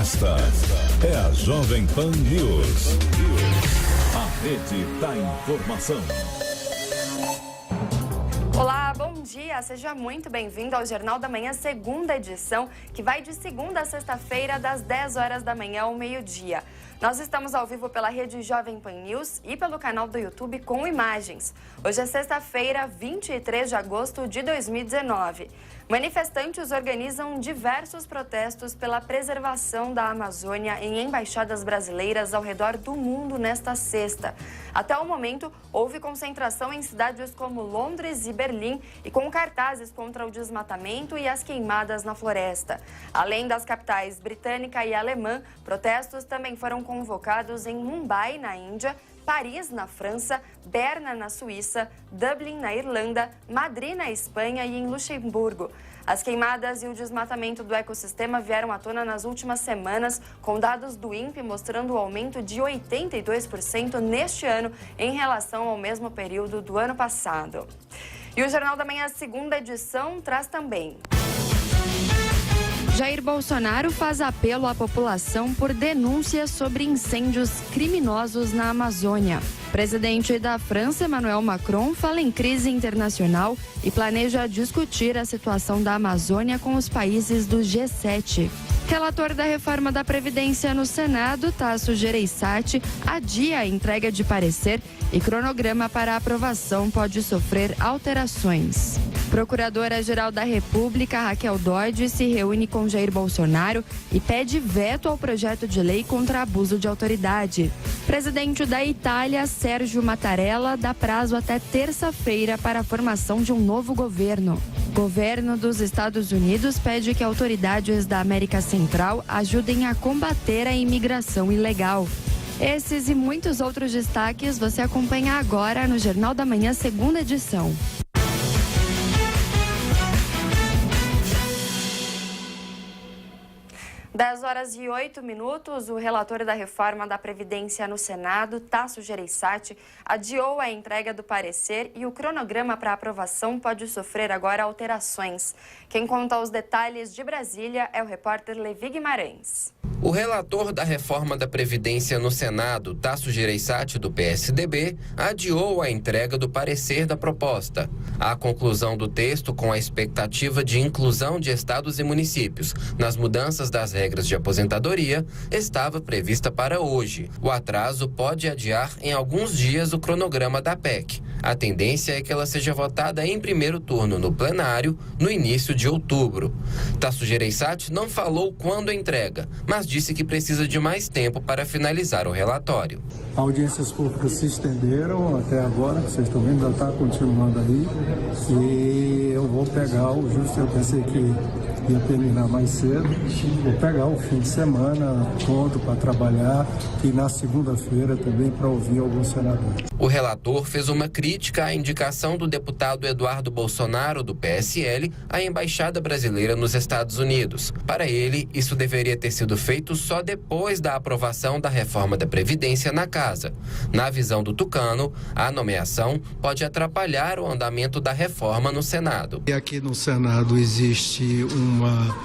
Esta é a Jovem Pan News. A rede da informação. Olá, bom dia. Seja muito bem-vindo ao Jornal da Manhã, segunda edição, que vai de segunda a sexta-feira, das 10 horas da manhã ao meio-dia. Nós estamos ao vivo pela rede Jovem Pan News e pelo canal do YouTube com imagens. Hoje é sexta-feira, 23 de agosto de 2019. Manifestantes organizam diversos protestos pela preservação da Amazônia em embaixadas brasileiras ao redor do mundo nesta sexta. Até o momento, houve concentração em cidades como Londres e Berlim e com cartazes contra o desmatamento e as queimadas na floresta. Além das capitais britânica e alemã, protestos também foram convocados em Mumbai, na Índia, Paris, na França, Berna, na Suíça, Dublin, na Irlanda, Madrid, na Espanha e em Luxemburgo. As queimadas e o desmatamento do ecossistema vieram à tona nas últimas semanas, com dados do INPE mostrando o aumento de 82% neste ano em relação ao mesmo período do ano passado. E o Jornal da Manhã, segunda edição, traz também: Jair Bolsonaro faz apelo à população por denúncias sobre incêndios criminosos na Amazônia. Presidente da França, Emmanuel Macron, fala em crise internacional e planeja discutir a situação da Amazônia com os países do G7. Relator da reforma da Previdência no Senado, Tasso Gereissati, adia a entrega de parecer e cronograma para aprovação pode sofrer alterações. Procuradora-Geral da República, Raquel Dodge, se reúne com Jair Bolsonaro e pede veto ao projeto de lei contra abuso de autoridade. Presidente da Itália, Sérgio Mattarella, dá prazo até terça-feira para a formação de um novo governo. Governo dos Estados Unidos pede que autoridades da América Central ajudem a combater a imigração ilegal. Esses e muitos outros destaques você acompanha agora no Jornal da Manhã, segunda edição. 10 horas e 8 minutos, o relator da reforma da Previdência no Senado, Tasso Gereissati, adiou a entrega do parecer e o cronograma para aprovação pode sofrer agora alterações. Quem conta os detalhes de Brasília é o repórter Levi Guimarães. O relator da reforma da Previdência no Senado, Tasso Gereissati, do PSDB, adiou a entrega do parecer da proposta. A conclusão do texto, com a expectativa de inclusão de estados e municípios nas mudanças das regras de aposentadoria, estava prevista para hoje. O atraso pode adiar em alguns dias o cronograma da PEC. A tendência é que ela seja votada em primeiro turno no plenário, no início de outubro. Tasso Gereissati não falou quando a entrega, mas disse que precisa de mais tempo para finalizar o relatório. Audiências públicas se estenderam até agora, vocês estão vendo, já está continuando aí. E eu vou pegar o justo, eu pensei que ia terminar mais cedo, vou pegar o fim de semana todo para trabalhar e na segunda-feira também para ouvir alguns senadores. O relator fez uma crítica à indicação do deputado Eduardo Bolsonaro, do PSL, à Embaixada Brasileira nos Estados Unidos. Para ele, isso deveria ter sido feito só depois da aprovação da reforma da Previdência na casa. Na visão do tucano, a nomeação pode atrapalhar o andamento da reforma no Senado. E aqui no Senado existe uma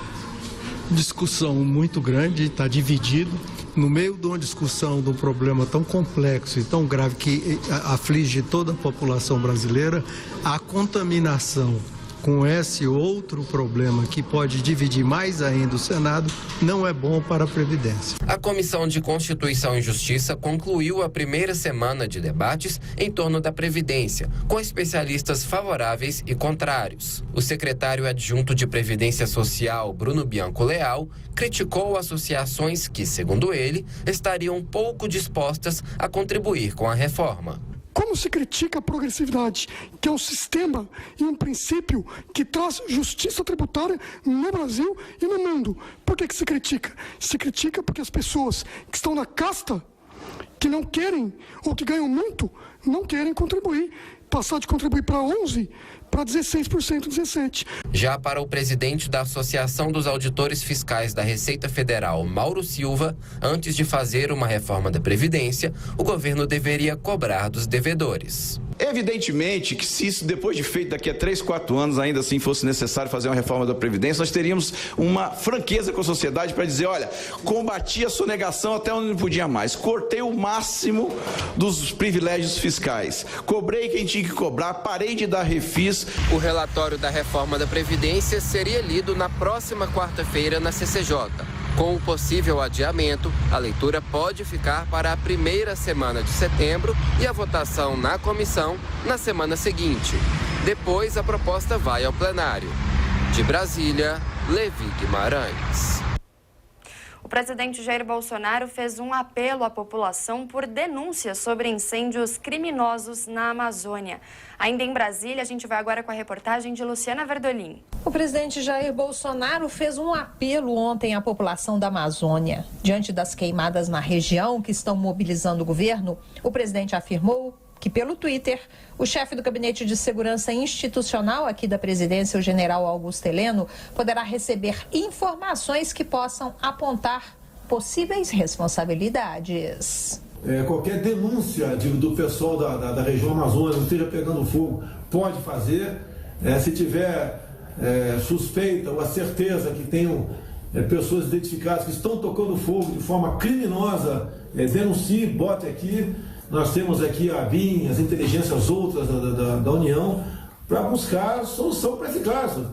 discussão muito grande, está dividido. No meio de uma discussão de um problema tão complexo e tão grave que aflige toda a população brasileira, a contaminação com esse outro problema que pode dividir mais ainda o Senado não é bom para a Previdência. A Comissão de Constituição e Justiça concluiu a primeira semana de debates em torno da Previdência, com especialistas favoráveis e contrários. O secretário adjunto de Previdência Social, Bruno Bianco Leal, criticou associações que, segundo ele, estariam pouco dispostas a contribuir com a reforma. Como se critica a progressividade, que é um sistema e um princípio que traz justiça tributária no Brasil e no mundo? Por que se critica? Se critica porque as pessoas que estão na casta, que não querem ou que ganham muito, não querem contribuir. Passar de contribuir para 11 para 16% 17%. Já para o presidente da Associação dos Auditores Fiscais da Receita Federal, Mauro Silva, antes de fazer uma reforma da Previdência, o governo deveria cobrar dos devedores. Evidentemente que se isso depois de feito daqui a 3, 4 anos ainda assim fosse necessário fazer uma reforma da Previdência, nós teríamos uma franqueza com a sociedade para dizer, olha, combati a sonegação até onde não podia mais, cortei o máximo dos privilégios fiscais, cobrei quem tinha que cobrar, parei de dar refis. O relatório da reforma da Previdência seria lido na próxima quarta-feira na CCJ. Com o possível adiamento, a leitura pode ficar para a primeira semana de setembro e a votação na comissão na semana seguinte. Depois, a proposta vai ao plenário. De Brasília, Levi Guimarães. O presidente Jair Bolsonaro fez um apelo à população por denúncias sobre incêndios criminosos na Amazônia. Ainda em Brasília, a gente vai agora com a reportagem de Luciana Verdolim. O presidente Jair Bolsonaro fez um apelo ontem à população da Amazônia. Diante das queimadas na região que estão mobilizando o governo, o presidente afirmou que, pelo Twitter, o chefe do Gabinete de Segurança Institucional aqui da presidência, o general Augusto Heleno, poderá receber informações que possam apontar possíveis responsabilidades. Qualquer denúncia do pessoal da região Amazônia que esteja pegando fogo, pode fazer. Se tiver suspeita ou a certeza que tenham pessoas identificadas que estão tocando fogo de forma criminosa, denuncie, bote aqui. Nós temos aqui a BIM, as inteligências outras da União, para buscar solução para esse caso.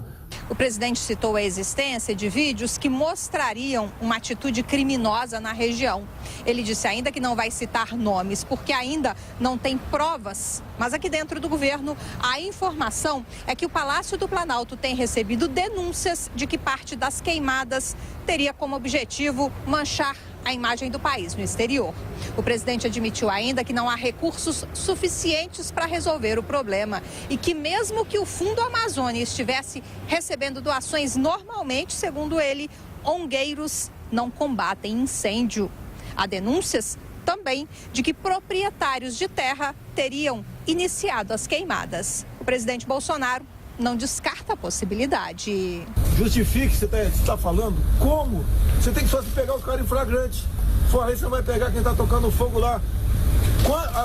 O presidente citou a existência de vídeos que mostrariam uma atitude criminosa na região. Ele disse ainda que não vai citar nomes, porque ainda não tem provas. Mas aqui dentro do governo, a informação é que o Palácio do Planalto tem recebido denúncias de que parte das queimadas teria como objetivo manchar a imagem do país no exterior. O presidente admitiu ainda que não há recursos suficientes para resolver o problema e que mesmo que o Fundo Amazônia estivesse recebendo doações normalmente, segundo ele, ongueiros não combatem incêndio. Há denúncias também de que proprietários de terra teriam iniciado as queimadas. O presidente Bolsonaro não descarta a possibilidade. Justifique o que você está falando. Como? Você tem que só pegar os caras em flagrante. Fora isso, você vai pegar quem está tocando fogo lá.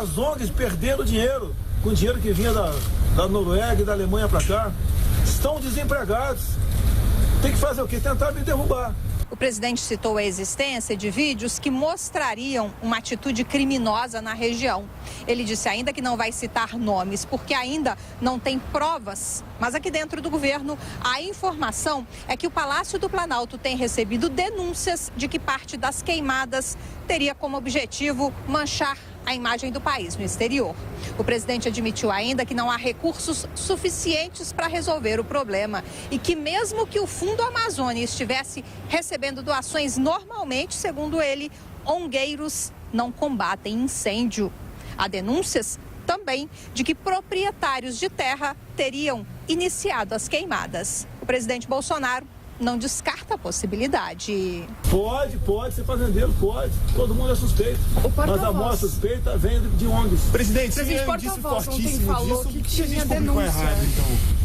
As ONGs perdendo dinheiro, com dinheiro que vinha da Noruega e da Alemanha para cá, estão desempregados. Tem que fazer o quê? Tentar me derrubar. O presidente citou a existência de vídeos que mostrariam uma atitude criminosa na região. Ele disse ainda que não vai citar nomes, porque ainda não tem provas. Mas aqui dentro do governo, a informação é que o Palácio do Planalto tem recebido denúncias de que parte das queimadas teria como objetivo manchar a imagem do país no exterior. O presidente admitiu ainda que não há recursos suficientes para resolver o problema e que mesmo que o Fundo Amazônia estivesse recebendo doações normalmente, segundo ele, ongueiros não combatem incêndio. Há denúncias também de que proprietários de terra teriam iniciado as queimadas. O presidente Bolsonaro não descarta a possibilidade. Pode ser fazendeiro, pode. Todo mundo é suspeito. Mas a amostra suspeita vem de ONGs. Presidente, se é um indício fortíssimo disso, por que a gente publicou errado, então?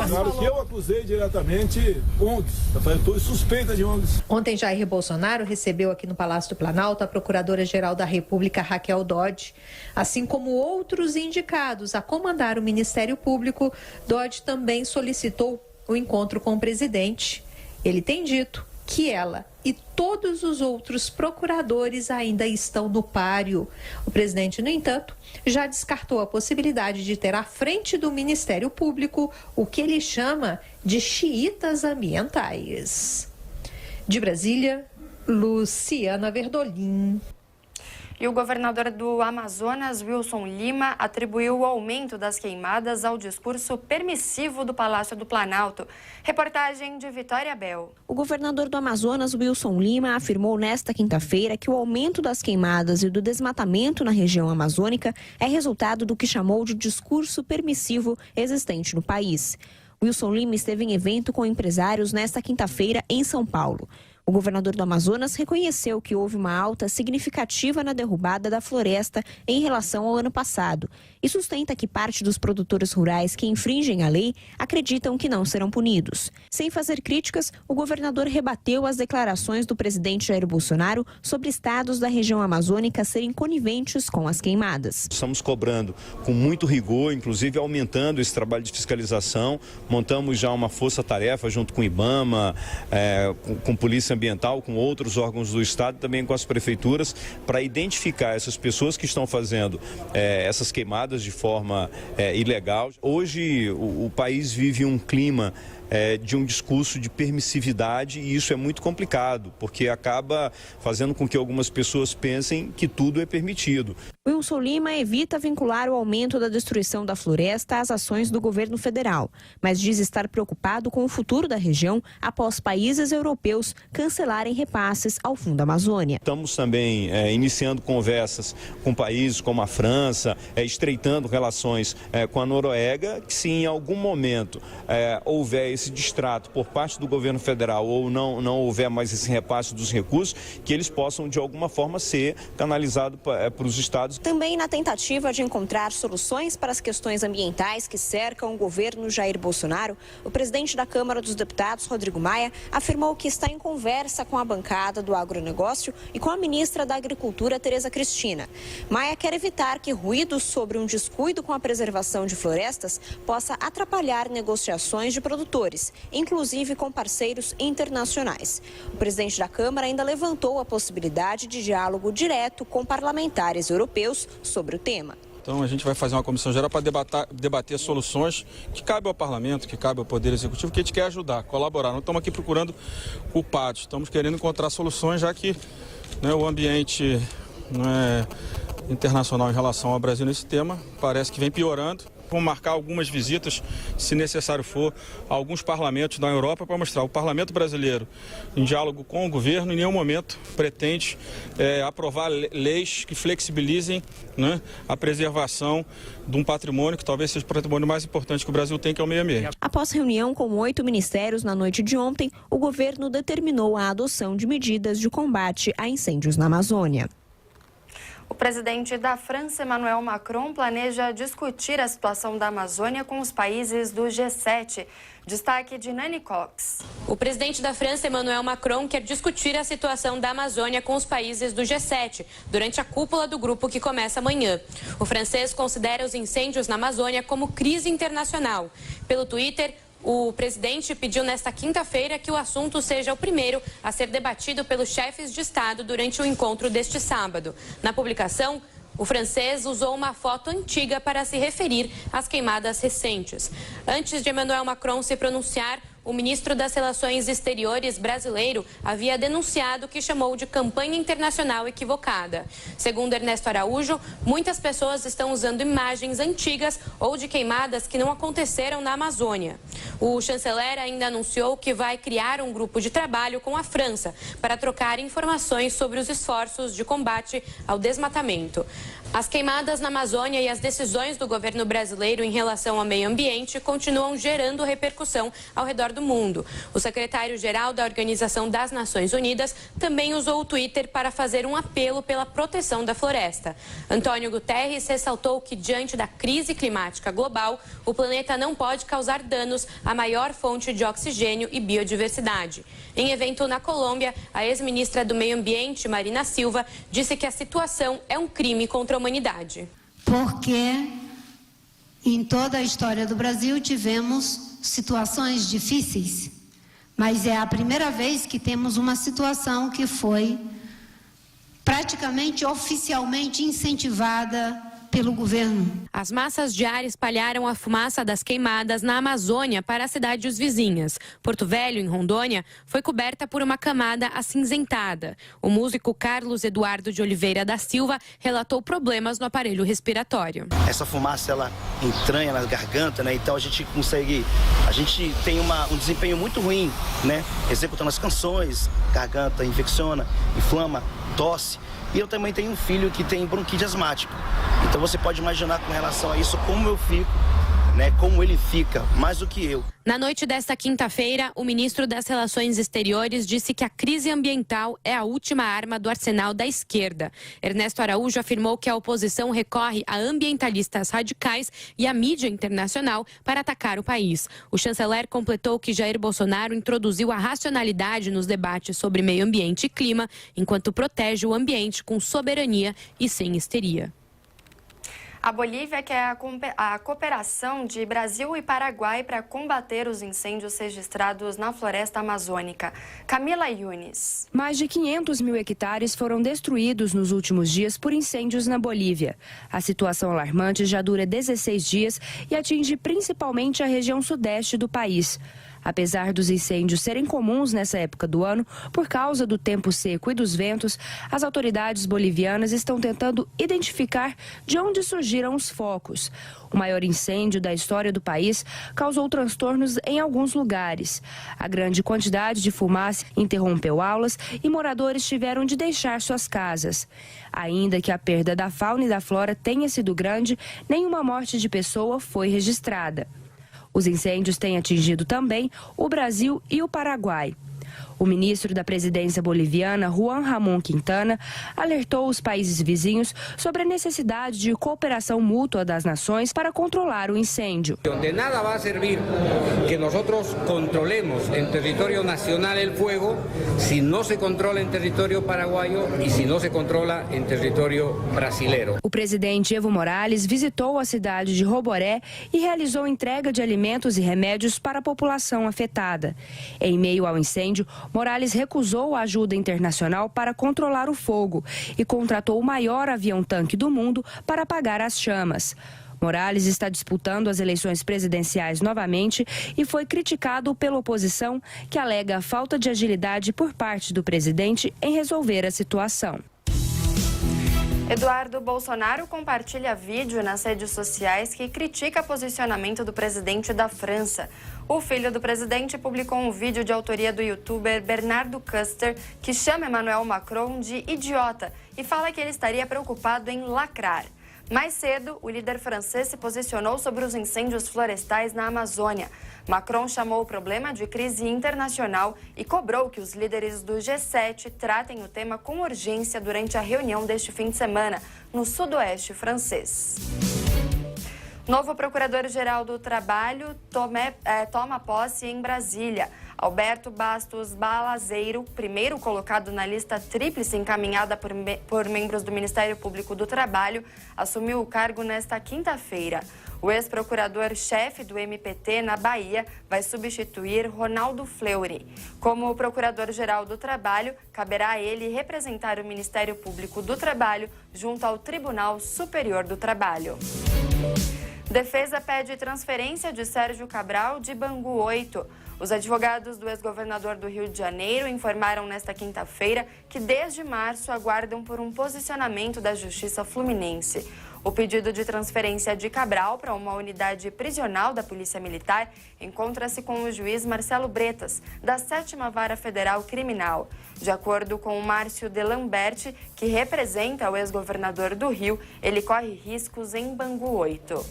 Claro que eu acusei diretamente ONGs. Eu estou suspeita de ONGs. Ontem, Jair Bolsonaro recebeu aqui no Palácio do Planalto a Procuradora-Geral da República, Raquel Dodge. Assim como outros indicados a comandar o Ministério Público, Dodge também solicitou o encontro com o presidente. Ele tem dito que ela e todos os outros procuradores ainda estão no páreo. O presidente, no entanto, já descartou a possibilidade de ter à frente do Ministério Público o que ele chama de xiitas ambientais. De Brasília, Luciana Verdolim. E o governador do Amazonas, Wilson Lima, atribuiu o aumento das queimadas ao discurso permissivo do Palácio do Planalto. Reportagem de Vitória Bel. O governador do Amazonas, Wilson Lima, afirmou nesta quinta-feira que o aumento das queimadas e do desmatamento na região amazônica é resultado do que chamou de discurso permissivo existente no país. Wilson Lima esteve em evento com empresários nesta quinta-feira em São Paulo. O governador do Amazonas reconheceu que houve uma alta significativa na derrubada da floresta em relação ao ano passado e sustenta que parte dos produtores rurais que infringem a lei acreditam que não serão punidos. Sem fazer críticas, o governador rebateu as declarações do presidente Jair Bolsonaro sobre estados da região amazônica serem coniventes com as queimadas. Estamos cobrando com muito rigor, inclusive aumentando esse trabalho de fiscalização. Montamos já uma força-tarefa junto com o IBAMA, com Polícia Ambiental, com outros órgãos do Estado, também com as prefeituras, para identificar essas pessoas que estão fazendo essas queimadas de forma ilegal. Hoje o país vive um clima de um discurso de permissividade e isso é muito complicado, porque acaba fazendo com que algumas pessoas pensem que tudo é permitido. Wilson Lima evita vincular o aumento da destruição da floresta às ações do governo federal, mas diz estar preocupado com o futuro da região após países europeus cancelarem repasses ao Fundo Amazônia. Estamos também iniciando conversas com países como a França, estreitando relações com a Noruega, que se em algum momento houver esse distrato por parte do governo federal ou não houver mais esse repasse dos recursos, que eles possam de alguma forma ser canalizados para os estados. Também na tentativa de encontrar soluções para as questões ambientais que cercam o governo Jair Bolsonaro, o presidente da Câmara dos Deputados, Rodrigo Maia, afirmou que está em conversa com a bancada do agronegócio e com a ministra da Agricultura, Tereza Cristina. Maia quer evitar que ruídos sobre um descuido com a preservação de florestas possa atrapalhar negociações de produtores, inclusive com parceiros internacionais. O presidente da Câmara ainda levantou a possibilidade de diálogo direto com parlamentares europeus sobre o tema. Então a gente vai fazer uma comissão geral para debater soluções que cabem ao parlamento, que cabem ao Poder Executivo, que a gente quer ajudar, colaborar. Não estamos aqui procurando culpados, estamos querendo encontrar soluções, já que o ambiente internacional em relação ao Brasil nesse tema parece que vem piorando. Vamos marcar algumas visitas, se necessário for, a alguns parlamentos da Europa para mostrar o parlamento brasileiro, em diálogo com o governo, em nenhum momento pretende aprovar leis que flexibilizem a preservação de um patrimônio que talvez seja o patrimônio mais importante que o Brasil tem, que é o meio ambiente. Após reunião com 8 ministérios na noite de ontem, o governo determinou a adoção de medidas de combate a incêndios na Amazônia. O presidente da França, Emmanuel Macron, planeja discutir a situação da Amazônia com os países do G7. Destaque de Nani Cox. O presidente da França, Emmanuel Macron, quer discutir a situação da Amazônia com os países do G7, durante a cúpula do grupo que começa amanhã. O francês considera os incêndios na Amazônia como crise internacional. Pelo Twitter, o presidente pediu nesta quinta-feira que o assunto seja o primeiro a ser debatido pelos chefes de Estado durante o encontro deste sábado. Na publicação, o francês usou uma foto antiga para se referir às queimadas recentes. Antes de Emmanuel Macron se pronunciar, o ministro das Relações Exteriores brasileiro havia denunciado o que chamou de campanha internacional equivocada. Segundo Ernesto Araújo, muitas pessoas estão usando imagens antigas ou de queimadas que não aconteceram na Amazônia. O chanceler ainda anunciou que vai criar um grupo de trabalho com a França para trocar informações sobre os esforços de combate ao desmatamento. As queimadas na Amazônia e as decisões do governo brasileiro em relação ao meio ambiente continuam gerando repercussão ao redor do mundo. O secretário-geral da Organização das Nações Unidas também usou o Twitter para fazer um apelo pela proteção da floresta. Antônio Guterres ressaltou que, diante da crise climática global, o planeta não pode causar danos à maior fonte de oxigênio e biodiversidade. Em evento na Colômbia, a ex-ministra do Meio Ambiente, Marina Silva, disse que a situação é um crime contra a humanidade. Porque em toda a história do Brasil tivemos situações difíceis, mas é a primeira vez que temos uma situação que foi praticamente oficialmente incentivada pelo governo. As massas de ar espalharam a fumaça das queimadas na Amazônia para as cidades vizinhas. Porto Velho, em Rondônia, foi coberta por uma camada acinzentada. O músico Carlos Eduardo de Oliveira da Silva relatou problemas no aparelho respiratório. Essa fumaça, ela entranha na garganta, então a gente tem um desempenho muito ruim, executando as canções, garganta infecciona, inflama, tosse. E eu também tenho um filho que tem bronquite asmática. Então você pode imaginar com relação a isso como eu fico, né, como ele fica, mais do que eu. Na noite desta quinta-feira, o ministro das Relações Exteriores disse que a crise ambiental é a última arma do arsenal da esquerda. Ernesto Araújo afirmou que a oposição recorre a ambientalistas radicais e à mídia internacional para atacar o país. O chanceler completou que Jair Bolsonaro introduziu a racionalidade nos debates sobre meio ambiente e clima, enquanto protege o ambiente com soberania e sem histeria. A Bolívia quer a cooperação de Brasil e Paraguai para combater os incêndios registrados na floresta amazônica. Camila Yunes. Mais de 500 mil hectares foram destruídos nos últimos dias por incêndios na Bolívia. A situação alarmante já dura 16 dias e atinge principalmente a região sudeste do país. Apesar dos incêndios serem comuns nessa época do ano, por causa do tempo seco e dos ventos, as autoridades bolivianas estão tentando identificar de onde surgiram os focos. O maior incêndio da história do país causou transtornos em alguns lugares. A grande quantidade de fumaça interrompeu aulas e moradores tiveram de deixar suas casas. Ainda que a perda da fauna e da flora tenha sido grande, nenhuma morte de pessoa foi registrada. Os incêndios têm atingido também o Brasil e o Paraguai. O ministro da presidência boliviana, Juan Ramón Quintana, alertou os países vizinhos sobre a necessidade de cooperação mútua das nações para controlar o incêndio. De nada vai servir que nós controlemos em território nacional o fogo se não se controla em território paraguaio e se não se controla em território brasileiro. O presidente Evo Morales visitou a cidade de Roboré e realizou entrega de alimentos e remédios para a população afetada. Em meio ao incêndio, Morales recusou a ajuda internacional para controlar o fogo e contratou o maior avião-tanque do mundo para apagar as chamas. Morales está disputando as eleições presidenciais novamente e foi criticado pela oposição, que alega a falta de agilidade por parte do presidente em resolver a situação. Eduardo Bolsonaro compartilha vídeo nas redes sociais que critica o posicionamento do presidente da França. O filho do presidente publicou um vídeo de autoria do youtuber Bernardo Custer que chama Emmanuel Macron de idiota e fala que ele estaria preocupado em lacrar. Mais cedo, o líder francês se posicionou sobre os incêndios florestais na Amazônia. Macron chamou o problema de crise internacional e cobrou que os líderes do G7 tratem o tema com urgência durante a reunião deste fim de semana, no sudoeste francês. Novo procurador-geral do Trabalho toma posse em Brasília. Alberto Bastos Balazeiro, primeiro colocado na lista tríplice encaminhada por membros do Ministério Público do Trabalho, assumiu o cargo nesta quinta-feira. O ex-procurador-chefe do MPT na Bahia vai substituir Ronaldo Fleury. Como procurador-geral do Trabalho, caberá a ele representar o Ministério Público do Trabalho junto ao Tribunal Superior do Trabalho. Defesa pede transferência de Sérgio Cabral de Bangu 8. Os advogados do ex-governador do Rio de Janeiro informaram nesta quinta-feira que desde março aguardam por um posicionamento da Justiça Fluminense. O pedido de transferência de Cabral para uma unidade prisional da Polícia Militar encontra-se com o juiz Marcelo Bretas, da 7ª Vara Federal Criminal. De acordo com o Márcio de Lamberti, que representa o ex-governador do Rio, ele corre riscos em Bangu 8.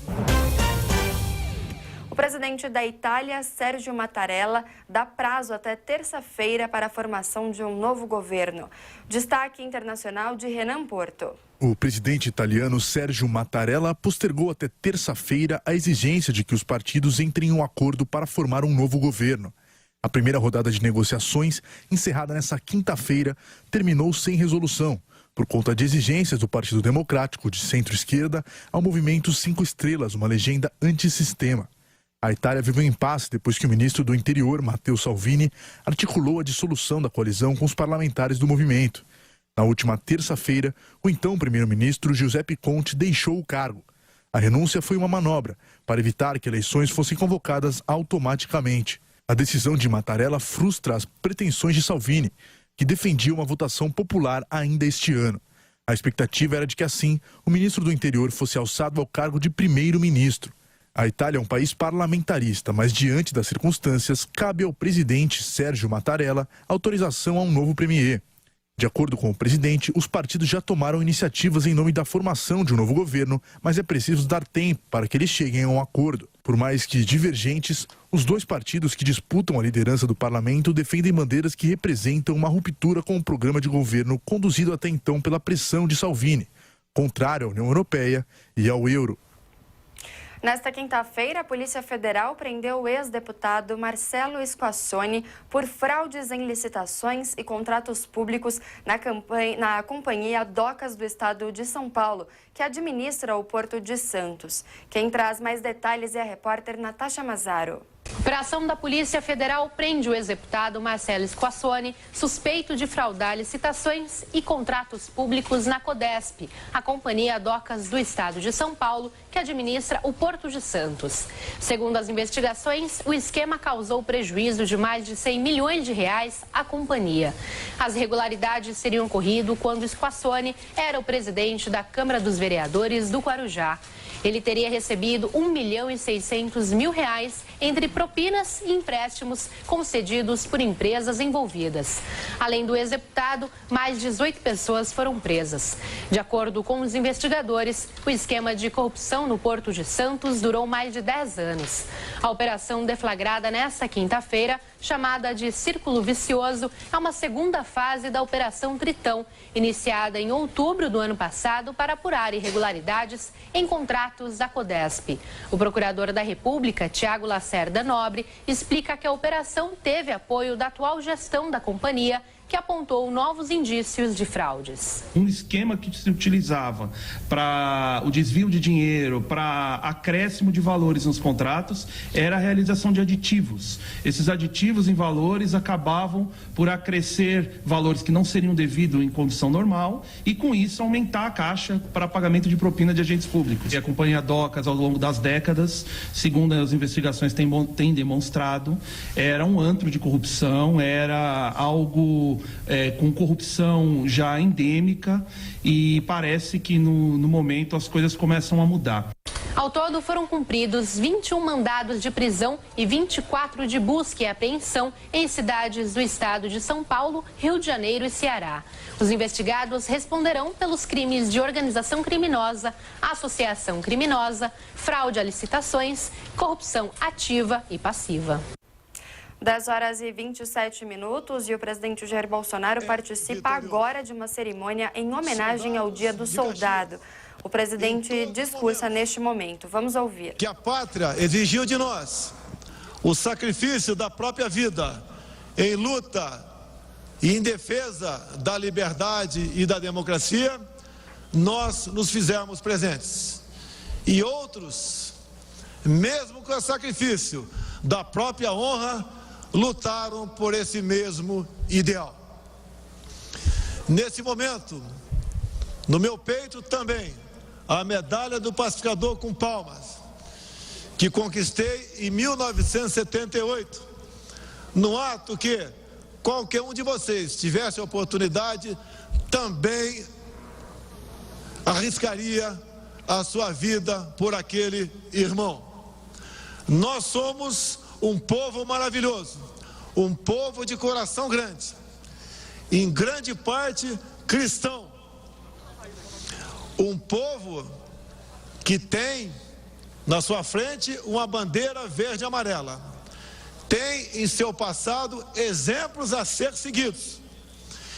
O presidente da Itália, Sérgio Mattarella, dá prazo até terça-feira para a formação de um novo governo. Destaque internacional de Renan Porto. O presidente italiano Sérgio Mattarella postergou até terça-feira a exigência de que os partidos entrem em um acordo para formar um novo governo. A primeira rodada de negociações, encerrada nesta quinta-feira, terminou sem resolução, por conta de exigências do Partido Democrático de centro-esquerda ao movimento 5 Estrelas, uma legenda antissistema. A Itália vive um impasse depois que o ministro do Interior, Matteo Salvini, articulou a dissolução da coalizão com os parlamentares do movimento. Na última terça-feira, o então primeiro-ministro Giuseppe Conte deixou o cargo. A renúncia foi uma manobra para evitar que eleições fossem convocadas automaticamente. A decisão de Mattarella frustra as pretensões de Salvini, que defendia uma votação popular ainda este ano. A expectativa era de que, assim, o ministro do Interior fosse alçado ao cargo de primeiro-ministro. A Itália é um país parlamentarista, mas diante das circunstâncias, cabe ao presidente Sérgio Mattarella autorização a um novo premier. De acordo com o presidente, os partidos já tomaram iniciativas em nome da formação de um novo governo, mas é preciso dar tempo para que eles cheguem a um acordo. Por mais que divergentes, os dois partidos que disputam a liderança do parlamento defendem bandeiras que representam uma ruptura com o programa de governo conduzido até então pela pressão de Salvini, contrário à União Europeia e ao euro. Nesta quinta-feira, a Polícia Federal prendeu o ex-deputado Marcelo Squassoni por fraudes em licitações e contratos públicos na Companhia Docas do Estado de São Paulo, que administra o Porto de Santos. Quem traz mais detalhes é a repórter Natasha Mazaro. A operação da Polícia Federal prende o ex-deputado Marcelo Squassoni, suspeito de fraudar licitações e contratos públicos na Codesp, a Companhia Docas do Estado de São Paulo, que administra o Porto de Santos. Segundo as investigações, o esquema causou prejuízo de mais de 100 milhões de reais à companhia. As irregularidades teriam ocorrido quando Squassoni era o presidente da Câmara dos Vereadores do Guarujá. Ele teria recebido R$ 1.600.000 entre propinas e empréstimos concedidos por empresas envolvidas. Além do ex-deputado, mais 18 pessoas foram presas. De acordo com os investigadores, o esquema de corrupção no Porto de Santos durou mais de 10 anos. A operação deflagrada nesta quinta-feira, chamada de Círculo Vicioso, é uma segunda fase da Operação Tritão, iniciada em outubro do ano passado para apurar irregularidades em contratos da Codesp. O procurador da República, Tiago Lacerda Nobre, explica que a operação teve apoio da atual gestão da companhia, que apontou novos indícios de fraudes. Um esquema que se utilizava para o desvio de dinheiro, para acréscimo de valores nos contratos, era a realização de aditivos. Esses aditivos em valores acabavam por acrescer valores que não seriam devidos em condição normal e, com isso, aumentar a caixa para pagamento de propina de agentes públicos. E a Companhia Docas, ao longo das décadas, segundo as investigações têm demonstrado, era um antro de corrupção, era algo com corrupção já endêmica e parece que no momento as coisas começam a mudar. Ao todo, foram cumpridos 21 mandados de prisão e 24 de busca e apreensão em cidades do estado de São Paulo, Rio de Janeiro e Ceará. Os investigados responderão pelos crimes de organização criminosa, associação criminosa, fraude a licitações, corrupção ativa e passiva. 10 horas e 27 minutos e o presidente Jair Bolsonaro participa agora de uma cerimônia em homenagem ao Dia do Soldado. O presidente discursa neste momento. Vamos ouvir. Que a pátria exigiu de nós o sacrifício da própria vida em luta e em defesa da liberdade e da democracia, nós nos fizemos presentes. E outros, mesmo com o sacrifício da própria honra, lutaram por esse mesmo ideal. Nesse momento, no meu peito também, a medalha do pacificador com palmas, que conquistei em 1978, no ato que qualquer um de vocês tivesse a oportunidade, também arriscaria a sua vida por aquele irmão. Nós somos um povo maravilhoso, um povo de coração grande, em grande parte cristão, um povo que tem na sua frente uma bandeira verde e amarela, tem em seu passado exemplos a ser seguidos,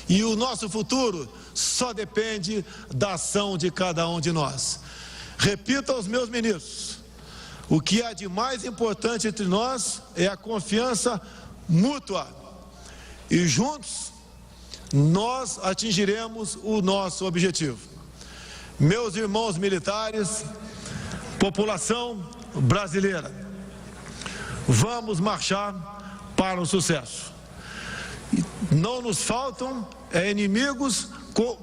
e o nosso futuro só depende da ação de cada um de nós. Repito aos meus ministros: o que há de mais importante entre nós é a confiança mútua. E juntos nós atingiremos o nosso objetivo. Meus irmãos militares, população brasileira, vamos marchar para o sucesso. Não nos faltam inimigos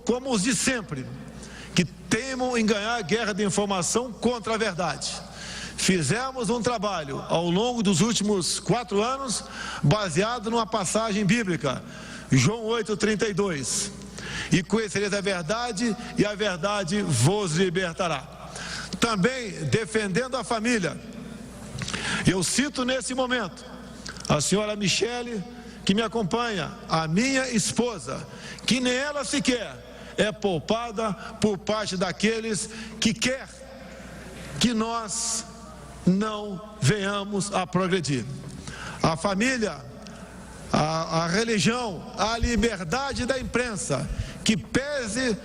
como os de sempre, que teimam em ganhar guerra de informação contra a verdade. Fizemos um trabalho ao longo dos últimos 4 anos, baseado numa passagem bíblica, João 8,32. E conhecereis a verdade, e a verdade vos libertará. Também defendendo a família. Eu cito nesse momento a senhora Michele, que me acompanha, a minha esposa, que nem ela sequer é poupada por parte daqueles que quer que nós não venhamos a progredir. A família, a religião, a liberdade da imprensa, que pese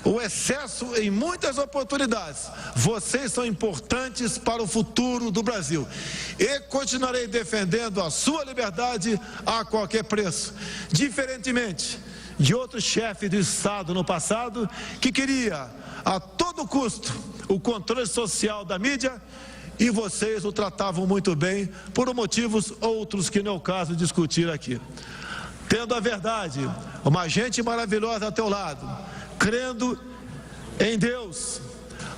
o excesso em muitas oportunidades. Vocês são importantes para o futuro do Brasil. E continuarei defendendo a sua liberdade a qualquer preço. Diferentemente de outro chefe do Estado no passado, que queria a todo custo o controle social da mídia, e vocês o tratavam muito bem por motivos outros que não é o caso de discutir aqui. Tendo a verdade, uma gente maravilhosa ao teu lado, crendo em Deus,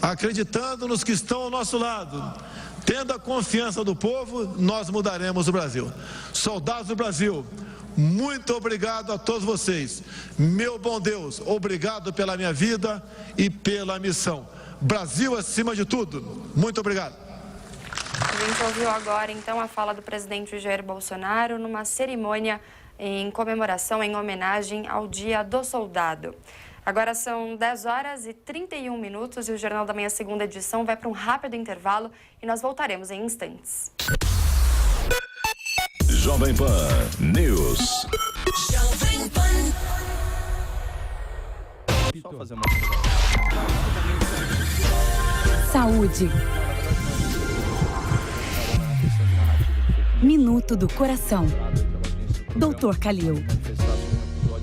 acreditando nos que estão ao nosso lado, tendo a confiança do povo, nós mudaremos o Brasil. Soldados do Brasil, muito obrigado a todos vocês. Meu bom Deus, obrigado pela minha vida e pela missão. Brasil acima de tudo. Muito obrigado. A gente ouviu agora, então, a fala do presidente Jair Bolsonaro numa cerimônia em comemoração, em homenagem ao Dia do Soldado. Agora são 10 horas e 31 minutos e o Jornal da Manhã, segunda edição, vai para um rápido intervalo e nós voltaremos em instantes. Jovem Pan News. Jovem Pan. Saúde. Minuto do Coração. Dr. Kalil.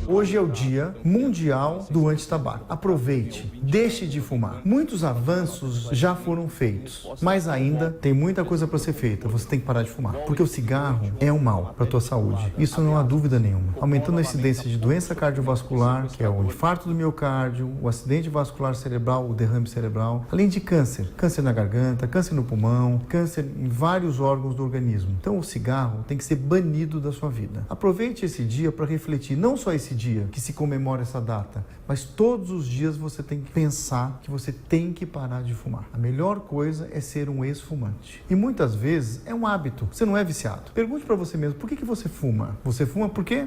Hoje é o Dia Mundial do Antitabaco. Aproveite, deixe de fumar. Muitos avanços já foram feitos, mas ainda tem muita coisa para ser feita. Você tem que parar de fumar, porque o cigarro é um mal para a tua saúde. Isso não há dúvida nenhuma. Aumentando a incidência de doença cardiovascular, que é o infarto do miocárdio, o acidente vascular cerebral, o derrame cerebral, além de câncer. Câncer na garganta, câncer no pulmão, câncer em vários órgãos do organismo. Então o cigarro tem que ser banido da sua vida. Aproveite esse dia para refletir, não só esse dia que se comemora essa data, mas todos os dias você tem que pensar que você tem que parar de fumar. A melhor coisa é ser um ex-fumante. E muitas vezes é um hábito, você não é viciado. Pergunte para você mesmo, por que você fuma? Você fuma por quê?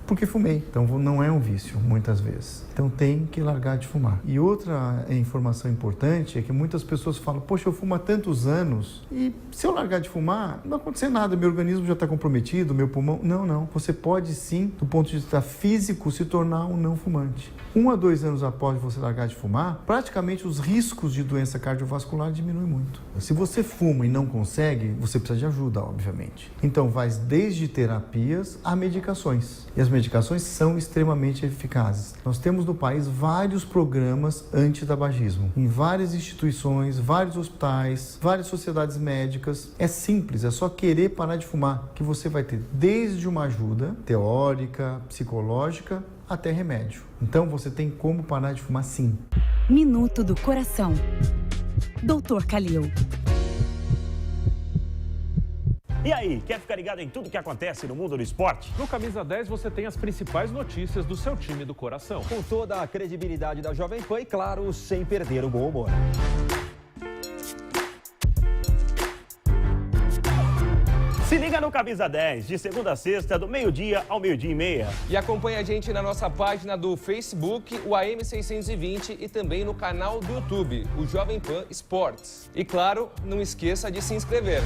Porque fumei. Então não é um vício, muitas vezes. Então tem que largar de fumar. E outra informação importante é que muitas pessoas falam, poxa, eu fumo há tantos anos e se eu largar de fumar, não vai acontecer nada, meu organismo já está comprometido, meu pulmão... Não. Você pode sim, do ponto de vista físico, se tornar um não fumante. 1 a 2 anos após você largar de fumar, praticamente os riscos de doença cardiovascular diminuem muito. Se você fuma e não consegue, você precisa de ajuda, obviamente. Então vai desde terapias a medicações. E as medicações são extremamente eficazes. Nós temos no país vários programas antitabagismo, em várias instituições, vários hospitais, várias sociedades médicas. É simples, é só querer parar de fumar, que você vai ter desde uma ajuda teórica, psicológica, até remédio. Então você tem como parar de fumar sim. Minuto do Coração. Dr. Kalil. E aí, quer ficar ligado em tudo que acontece no mundo do esporte? No Camisa 10 você tem as principais notícias do seu time do coração. Com toda a credibilidade da Jovem Pan e, claro, sem perder o bom humor. Se liga no Camisa 10, de segunda a sexta, do meio-dia ao meio-dia e meia. E acompanha a gente na nossa página do Facebook, o AM620, e também no canal do YouTube, o Jovem Pan Esportes. E claro, não esqueça de se inscrever.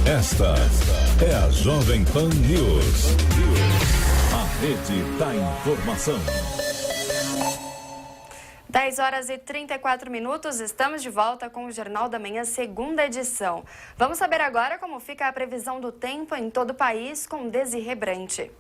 Esta é a Jovem Pan News. A rede da informação. 10 horas e 34 minutos, estamos de volta com o Jornal da Manhã, segunda edição. Vamos saber agora como fica a previsão do tempo em todo o país com Desirê Brante.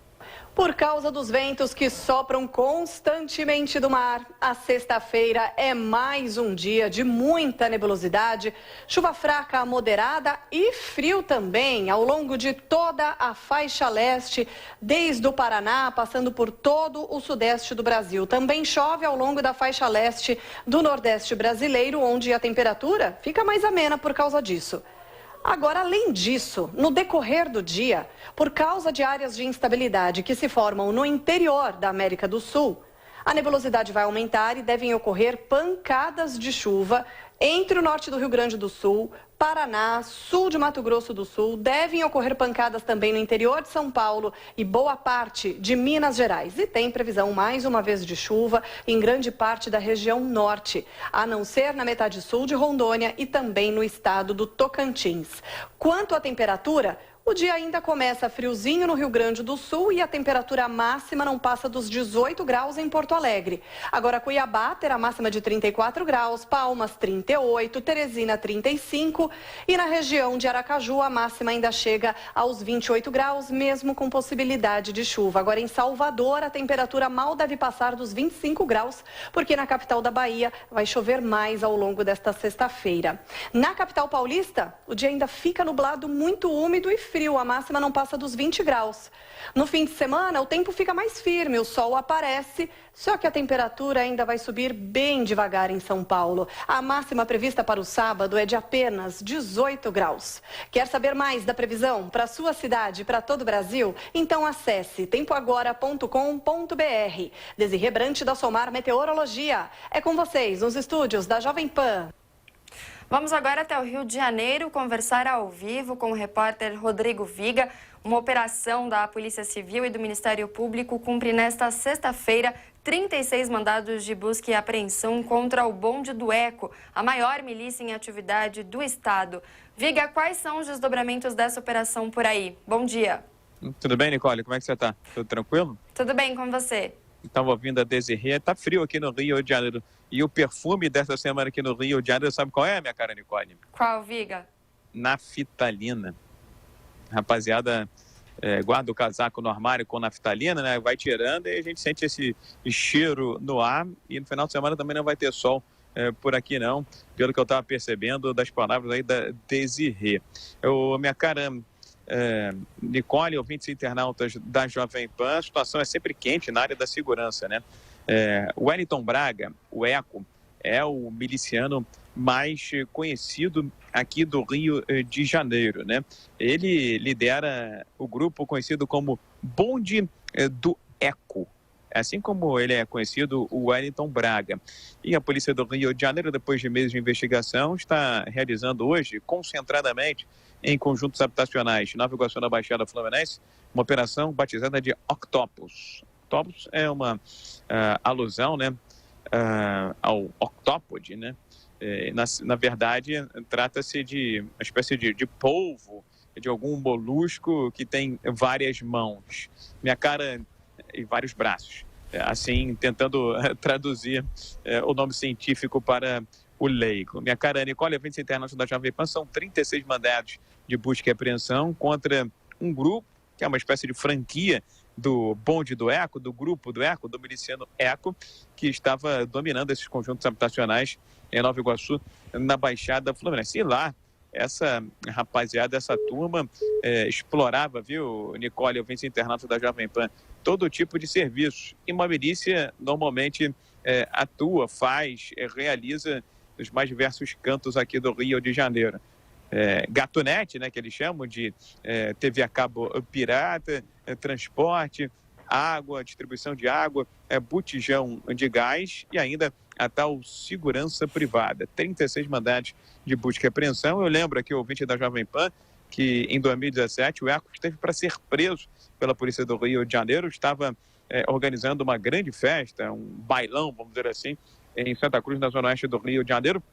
Por causa dos ventos que sopram constantemente do mar, a sexta-feira é mais um dia de muita nebulosidade, chuva fraca a moderada e frio também ao longo de toda a faixa leste, desde o Paraná, passando por todo o sudeste do Brasil. Também chove ao longo da faixa leste do Nordeste brasileiro, onde a temperatura fica mais amena por causa disso. Agora, além disso, no decorrer do dia, por causa de áreas de instabilidade que se formam no interior da América do Sul, a nebulosidade vai aumentar e devem ocorrer pancadas de chuva entre o norte do Rio Grande do Sul, Paraná, sul de Mato Grosso do Sul. Devem ocorrer pancadas também no interior de São Paulo e boa parte de Minas Gerais. E tem previsão, mais uma vez, de chuva em grande parte da região norte, a não ser na metade sul de Rondônia e também no estado do Tocantins. Quanto à temperatura, o dia ainda começa friozinho no Rio Grande do Sul e a temperatura máxima não passa dos 18 graus em Porto Alegre. Agora, Cuiabá terá máxima de 34 graus, Palmas 38, Teresina 35 e na região de Aracaju a máxima ainda chega aos 28 graus, mesmo com possibilidade de chuva. Agora, em Salvador, a temperatura mal deve passar dos 25 graus, porque na capital da Bahia vai chover mais ao longo desta sexta-feira. Na capital paulista, o dia ainda fica nublado, muito úmido e frio, a máxima não passa dos 20 graus. No fim de semana, o tempo fica mais firme, o sol aparece, só que a temperatura ainda vai subir bem devagar em São Paulo. A máxima prevista para o sábado é de apenas 18 graus. Quer saber mais da previsão para a sua cidade e para todo o Brasil? Então acesse tempoagora.com.br. Desirê Brant da Somar Meteorologia. É com vocês nos estúdios da Jovem Pan. Vamos agora até o Rio de Janeiro conversar ao vivo com o repórter Rodrigo Viga. Uma operação da Polícia Civil e do Ministério Público cumpre nesta sexta-feira 36 mandados de busca e apreensão contra o bonde do Eco, a maior milícia em atividade do estado. Viga, quais são os desdobramentos dessa operação por aí? Bom dia. Tudo bem, Nicole? Como é que você está? Tudo tranquilo? Tudo bem com você? Estava ouvindo a Desirê. Está frio aqui no Rio de Janeiro. E o perfume dessa semana aqui no Rio de Janeiro, sabe qual é, minha cara Nicole? Qual, Viga? Naftalina. Rapaziada, guarda o casaco no armário com naftalina, né? Vai tirando e a gente sente esse cheiro no ar. E no final de semana também não vai ter sol por aqui não, pelo que eu estava percebendo das palavras aí da Desirê. Minha cara Nicole, ouvintes internautas da Jovem Pan, a situação é sempre quente na área da segurança, né? O Wellington Braga, o Eco, é o miliciano mais conhecido aqui do Rio de Janeiro, né? Ele lidera o grupo conhecido como Bonde do Eco, assim como ele é conhecido, o Wellington Braga. E a Polícia do Rio de Janeiro, depois de meses de investigação, está realizando hoje, concentradamente, em conjuntos habitacionais, Nova Iguaçu, na Baixada Fluminense, uma operação batizada de Octopus. Octopus é uma alusão, né, ao octópode, né? Na verdade, trata-se de uma espécie de polvo, de algum molusco que tem várias mãos, minha cara, e vários braços. Assim, tentando traduzir o nome científico para o leigo. Minha cara Nicole, ouvintes internautas da Jovem Pan, são 36 mandados de busca e apreensão contra um grupo, que é uma espécie de franquia do bonde do Eco, do grupo do Eco, do miliciano Eco, que estava dominando esses conjuntos habitacionais em Nova Iguaçu, na Baixada Fluminense. E lá, essa rapaziada, essa turma explorava, viu, Nicole, ouvintes internautas da Jovem Pan, todo tipo de serviços. E uma milícia normalmente atua, faz, realiza nos mais diversos cantos aqui do Rio de Janeiro. Gatunete, né, que eles chamam de TV a cabo pirata, transporte, água, distribuição de água, botijão de gás e ainda a tal segurança privada. 36 mandados de busca e apreensão. Eu lembro aqui, o ouvinte da Jovem Pan, que em 2017 o Eco esteve para ser preso pela Polícia do Rio de Janeiro, estava organizando uma grande festa, um bailão, vamos dizer assim, em Santa Cruz, na zona oeste do Rio de Janeiro.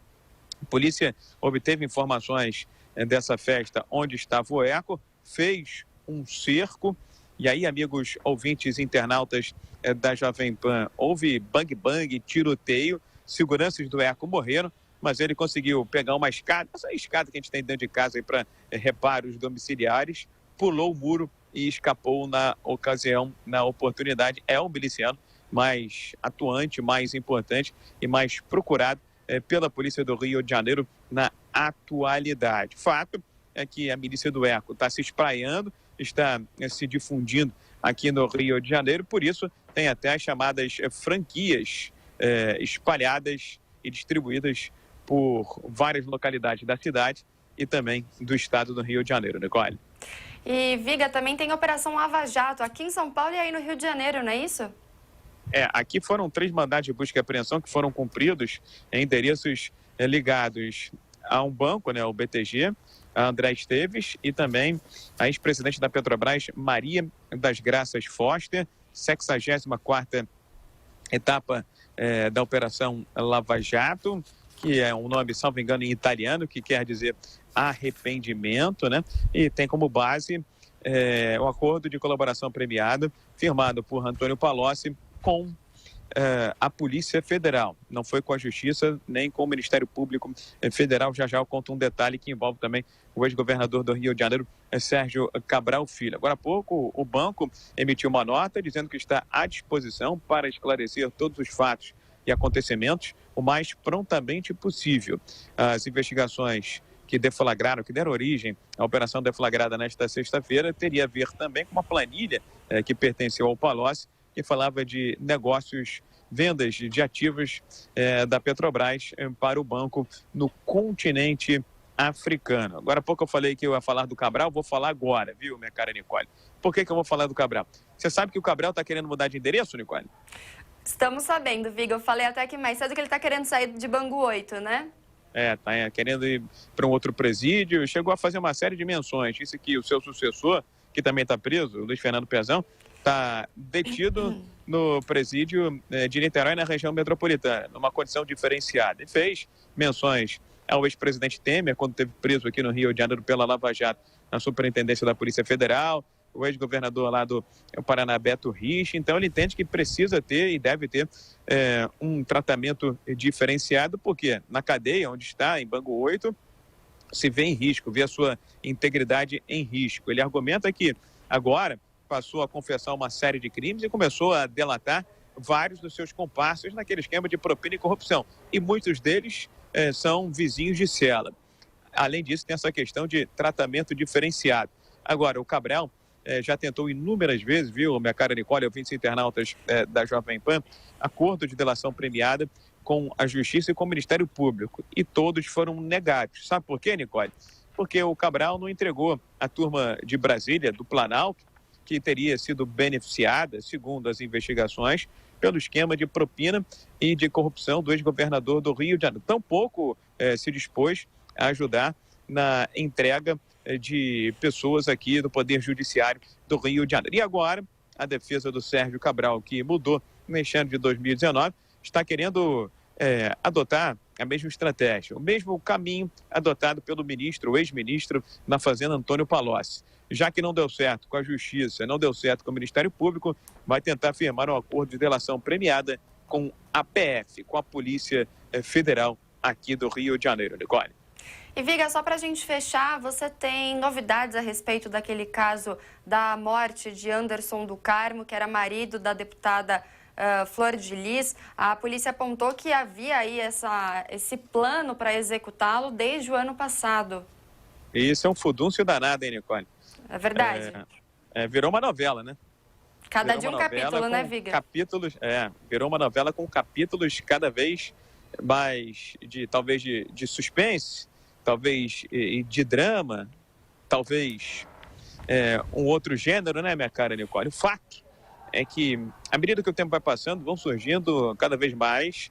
A polícia obteve informações dessa festa onde estava o Eco, fez um cerco, e aí, amigos ouvintes internautas da Jovem Pan, houve bang-bang, tiroteio, seguranças do Eco morreram, mas ele conseguiu pegar uma escada, essa escada que a gente tem dentro de casa para reparos domiciliares, pulou o muro e escapou na ocasião, na oportunidade. É um miliciano mais atuante, mais importante e mais procurado pela Polícia do Rio de Janeiro na atualidade. Fato é que a milícia do Eco está se espraiando, está se difundindo aqui no Rio de Janeiro, por isso tem até as chamadas franquias espalhadas e distribuídas por várias localidades da cidade e também do estado do Rio de Janeiro, Nicole. E, Viga, também tem Operação Lava Jato aqui em São Paulo e aí no Rio de Janeiro, não é isso? Aqui foram 3 mandados de busca e apreensão que foram cumpridos em endereços ligados a um banco, né, o BTG, a André Esteves e também a ex-presidente da Petrobras, Maria das Graças Foster, 64ª etapa da Operação Lava Jato, que é um nome, salvo engano, em italiano, que quer dizer arrependimento, né? E tem como base o acordo de colaboração premiada firmado por Antônio Palocci com a Polícia Federal. Não foi com a Justiça, nem com o Ministério Público Federal. Já eu conto um detalhe que envolve também o ex-governador do Rio de Janeiro, Sérgio Cabral Filho. Agora há pouco, o banco emitiu uma nota dizendo que está à disposição para esclarecer todos os fatos e acontecimentos o mais prontamente possível. As investigações que deflagraram, que deram origem à operação deflagrada nesta sexta-feira, teria a ver também com uma planilha que pertenceu ao Palocci, que falava de negócios, vendas de ativos da Petrobras para o banco no continente africano. Agora há pouco eu falei que eu ia falar do Cabral, vou falar agora, viu, minha cara Nicole? Por que eu vou falar do Cabral? Você sabe que o Cabral está querendo mudar de endereço, Nicole? Estamos sabendo, Viga. Eu falei até que mais cedo que ele está querendo sair de Bangu 8, né? Tá querendo ir para um outro presídio. Chegou a fazer uma série de menções. Disse que o seu sucessor, que também está preso, o Luiz Fernando Pezão, está detido no presídio de Niterói, na região metropolitana, numa condição diferenciada. E fez menções ao ex-presidente Temer, quando esteve preso aqui no Rio de Janeiro pela Lava Jato, na Superintendência da Polícia Federal, o ex-governador lá do Paraná, Beto Rich. Então ele entende que precisa ter e deve ter um tratamento diferenciado, porque na cadeia onde está, em Bangu 8, se vê em risco, vê a sua integridade em risco. Ele argumenta que agora passou a confessar uma série de crimes e começou a delatar vários dos seus comparsas naquele esquema de propina e corrupção. E muitos deles são vizinhos de cela. Além disso, tem essa questão de tratamento diferenciado. Agora, o Cabral já tentou inúmeras vezes, viu, minha cara Nicole, ouvintes internautas da Jovem Pan, acordo de delação premiada com a Justiça e com o Ministério Público. E todos foram negados. Sabe por quê, Nicole? Porque o Cabral não entregou a turma de Brasília, do Planalto, que teria sido beneficiada, segundo as investigações, pelo esquema de propina e de corrupção do ex-governador do Rio de Janeiro. Tampouco se dispôs a ajudar na entrega de pessoas aqui do Poder Judiciário do Rio de Janeiro. E agora, a defesa do Sérgio Cabral, que mudou neste ano de 2019, está querendo adotar a mesma estratégia, o mesmo caminho adotado pelo ministro, o ex-ministro na Fazenda, Antônio Palocci. Já que não deu certo com a Justiça, não deu certo com o Ministério Público, vai tentar firmar um acordo de delação premiada com a PF, com a Polícia Federal aqui do Rio de Janeiro, Nicole. E, Viga, só para a gente fechar, você tem novidades a respeito daquele caso da morte de Anderson do Carmo, que era marido da deputada Flor de Lis. A polícia apontou que havia aí esse plano para executá-lo desde o ano passado. Isso é um fudúncio danado, hein, Nicole? É verdade. Virou uma novela, né? Cada dia um capítulo, né, Viga? Capítulos, virou uma novela com capítulos cada vez mais, talvez de suspense, talvez de drama, talvez um outro gênero, né, minha cara Nicole? O fato é que, à medida que o tempo vai passando, vão surgindo cada vez mais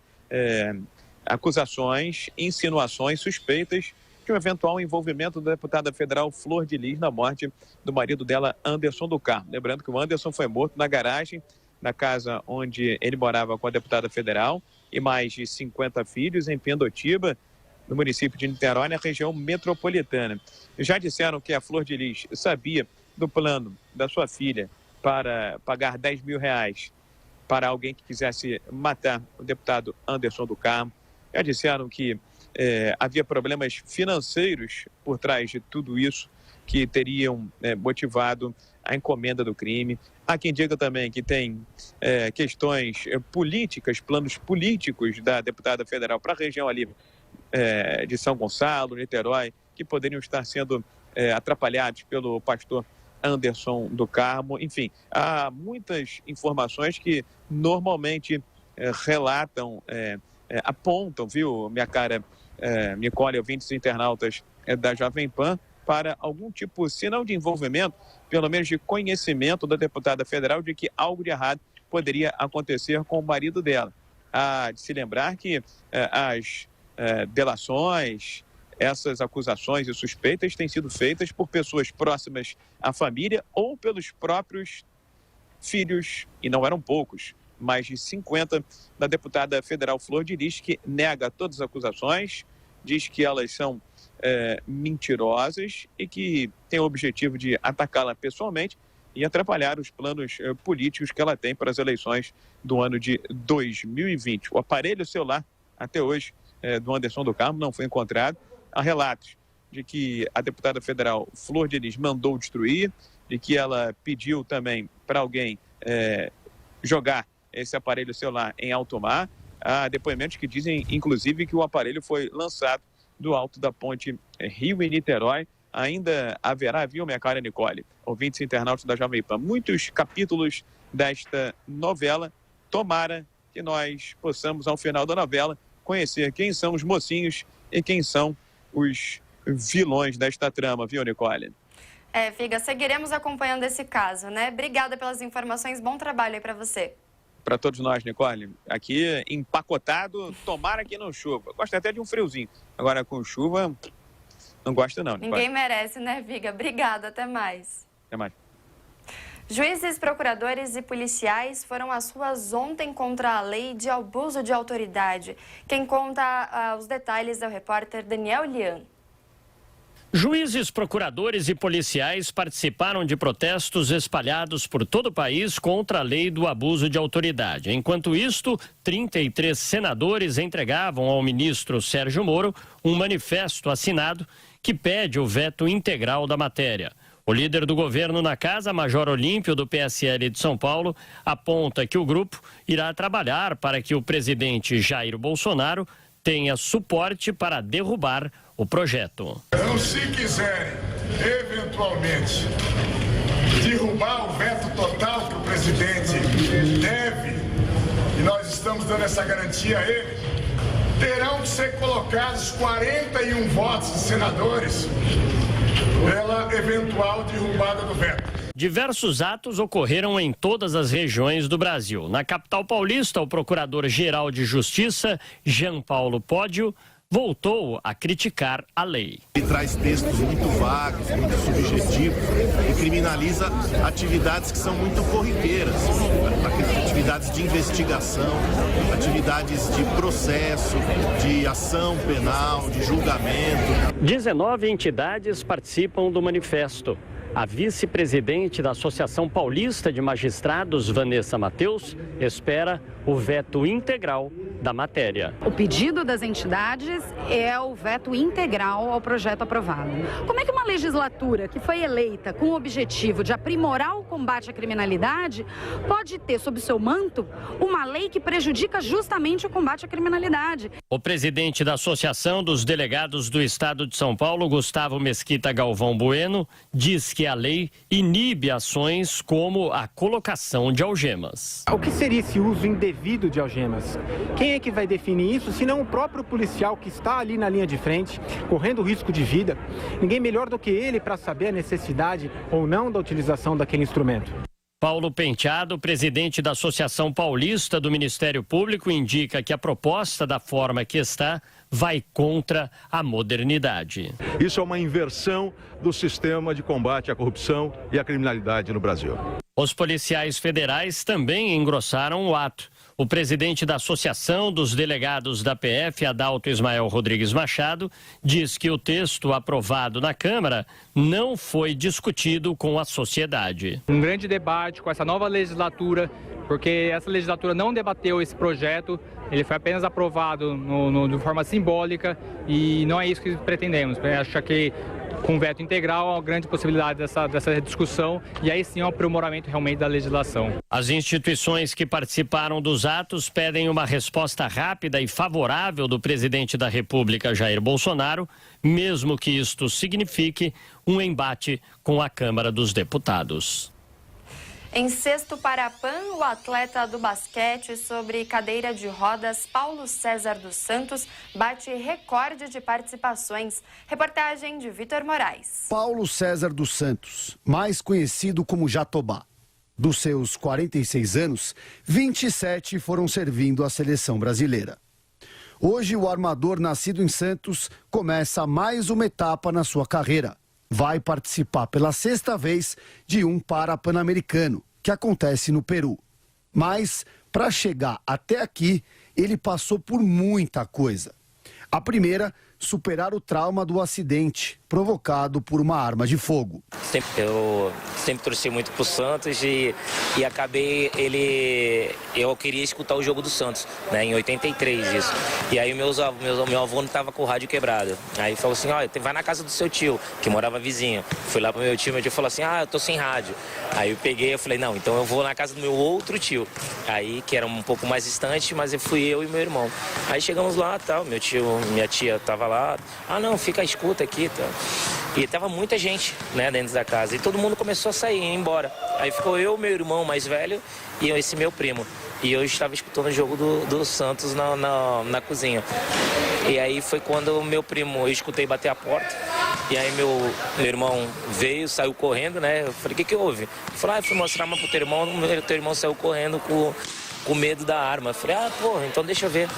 acusações, insinuações, suspeitas de um eventual envolvimento da deputada federal Flor de Lis na morte do marido dela, Anderson do Carmo. Lembrando que o Anderson foi morto na garagem da casa onde ele morava com a deputada federal e mais de 50 filhos em Pindotiba, no município de Niterói, na região metropolitana. Já disseram que a Flor de Lis sabia do plano da sua filha para pagar R$10 mil para alguém que quisesse matar o deputado Anderson do Carmo. Já disseram que havia problemas financeiros por trás de tudo isso que teriam motivado a encomenda do crime. Há quem diga também que tem questões políticas, planos políticos da deputada federal para a região ali de São Gonçalo, Niterói, que poderiam estar sendo atrapalhados pelo pastor Anderson do Carmo. Enfim, há muitas informações que normalmente relatam, apontam, viu, minha cara Nicole, ouvintes e internautas da Jovem Pan, para algum tipo, se não de envolvimento, pelo menos de conhecimento da deputada federal de que algo de errado poderia acontecer com o marido dela. Há de se lembrar que as delações, essas acusações e suspeitas têm sido feitas por pessoas próximas à família ou pelos próprios filhos, e não eram poucos, mais de 50, da deputada federal Flor de Lis, que nega todas as acusações, diz que elas são mentirosas e que tem o objetivo de atacá-la pessoalmente e atrapalhar os planos políticos que ela tem para as eleições do ano de 2020. O aparelho celular, até hoje, do Anderson do Carmo não foi encontrado. Há relatos de que a deputada federal Flor de Lis mandou destruir, de que ela pediu também para alguém jogar esse aparelho celular em alto mar. Há depoimentos que dizem, inclusive, que o aparelho foi lançado do alto da ponte Rio e Niterói. Ainda haverá, viu, minha cara Nicole, ouvintes internautas da Jovem Pan, muitos capítulos desta novela. Tomara que nós possamos, ao final da novela, conhecer quem são os mocinhos e quem são os vilões desta trama, viu, Nicole? Figa, seguiremos acompanhando esse caso, né? Obrigada pelas informações, bom trabalho aí para você. Para todos nós, Nicole, aqui empacotado, tomara que não chova. Gosto até de um friozinho, agora com chuva, não gosto não, Nicole. Ninguém merece, né, Viga? Obrigada, até mais. Até mais. Juízes, procuradores e policiais foram às ruas ontem contra a lei de abuso de autoridade. Quem conta os detalhes é o repórter Daniel Lian. Juízes, procuradores e policiais participaram de protestos espalhados por todo o país contra a lei do abuso de autoridade. Enquanto isto, 33 senadores entregavam ao ministro Sérgio Moro um manifesto assinado que pede o veto integral da matéria. O líder do governo na casa, Major Olímpio, do PSL de São Paulo, aponta que o grupo irá trabalhar para que o presidente Jair Bolsonaro tenha suporte para derrubar o projeto. Então, se quiserem, eventualmente, derrubar o veto total que o presidente deve, e nós estamos dando essa garantia a ele, terão que ser colocados 41 votos de senadores pela eventual derrubada do veto. Diversos atos ocorreram em todas as regiões do Brasil. Na capital paulista, o procurador-geral de Justiça, Jean Paulo Pódio, voltou a criticar a lei. Ele traz textos muito vagos, muito subjetivos e criminaliza atividades que são muito corriqueiras, atividades de investigação, atividades de processo, de ação penal, de julgamento. 19 entidades participam do manifesto. A vice-presidente da Associação Paulista de Magistrados, Vanessa Mateus, espera o veto integral da matéria. O pedido das entidades é o veto integral ao projeto aprovado. Como é que uma legislatura que foi eleita com o objetivo de aprimorar o combate à criminalidade pode ter sob seu manto uma lei que prejudica justamente o combate à criminalidade? O presidente da Associação dos Delegados do Estado de São Paulo, Gustavo Mesquita Galvão Bueno, diz que a lei inibe ações como a colocação de algemas. O que seria esse uso indevido de algemas? Quem é que vai definir isso, se não o próprio policial que está ali na linha de frente, correndo risco de vida? Ninguém melhor do que ele para saber a necessidade ou não da utilização daquele instrumento. Paulo Penteado, presidente da Associação Paulista do Ministério Público, indica que a proposta da forma que está vai contra a modernidade. Isso é uma inversão do sistema de combate à corrupção e à criminalidade no Brasil. Os policiais federais também engrossaram o ato. O presidente da Associação dos Delegados da PF, Adalto Ismael Rodrigues Machado, diz que o texto aprovado na Câmara não foi discutido com a sociedade. Um grande debate com essa nova legislatura, porque essa legislatura não debateu esse projeto, ele foi apenas aprovado de forma simbólica e não é isso que pretendemos. Acho que com veto integral, há grande possibilidade dessa discussão e aí sim é um aprimoramento realmente da legislação. As instituições que participaram dos atos pedem uma resposta rápida e favorável do presidente da República, Jair Bolsonaro, mesmo que isto signifique um embate com a Câmara dos Deputados. Em sexto para a PAN, o atleta do basquete sobre cadeira de rodas, Paulo César dos Santos, bate recorde de participações. Reportagem de Vitor Moraes. Paulo César dos Santos, mais conhecido como Jatobá. Dos seus 46 anos, 27 foram servindo a seleção brasileira. Hoje, o armador nascido em Santos começa mais uma etapa na sua carreira. Vai participar pela sexta vez de um Pan-Americano, que acontece no Peru. Mas, para chegar até aqui, ele passou por muita coisa. A primeira, superar o trauma do acidente provocado por uma arma de fogo. Eu sempre torci muito pro Santos e acabei eu queria escutar o jogo do Santos, né, em 83 isso. E aí meu avô não estava com o rádio quebrado. Aí falou assim, ó, vai na casa do seu tio, que morava vizinho. Fui lá pro meu tio falou assim, eu tô sem rádio. Aí eu peguei, eu falei, não, então eu vou na casa do meu outro tio. Aí, que era um pouco mais distante, mas fui eu e meu irmão. Aí chegamos lá, tal, minha tia tava lá, não, fica a escuta aqui, tal. E tava muita gente, né, dentro da casa. E todo mundo começou a sair, ir embora. Aí ficou eu, meu irmão mais velho e esse meu primo. E eu estava escutando o jogo do Santos na cozinha. E aí foi quando meu primo, eu escutei bater a porta. E aí meu irmão veio, saiu correndo, né? Eu falei, o que houve? Ele falou, eu fui mostrar uma pro teu irmão saiu correndo com medo da arma. Eu falei, então deixa eu ver.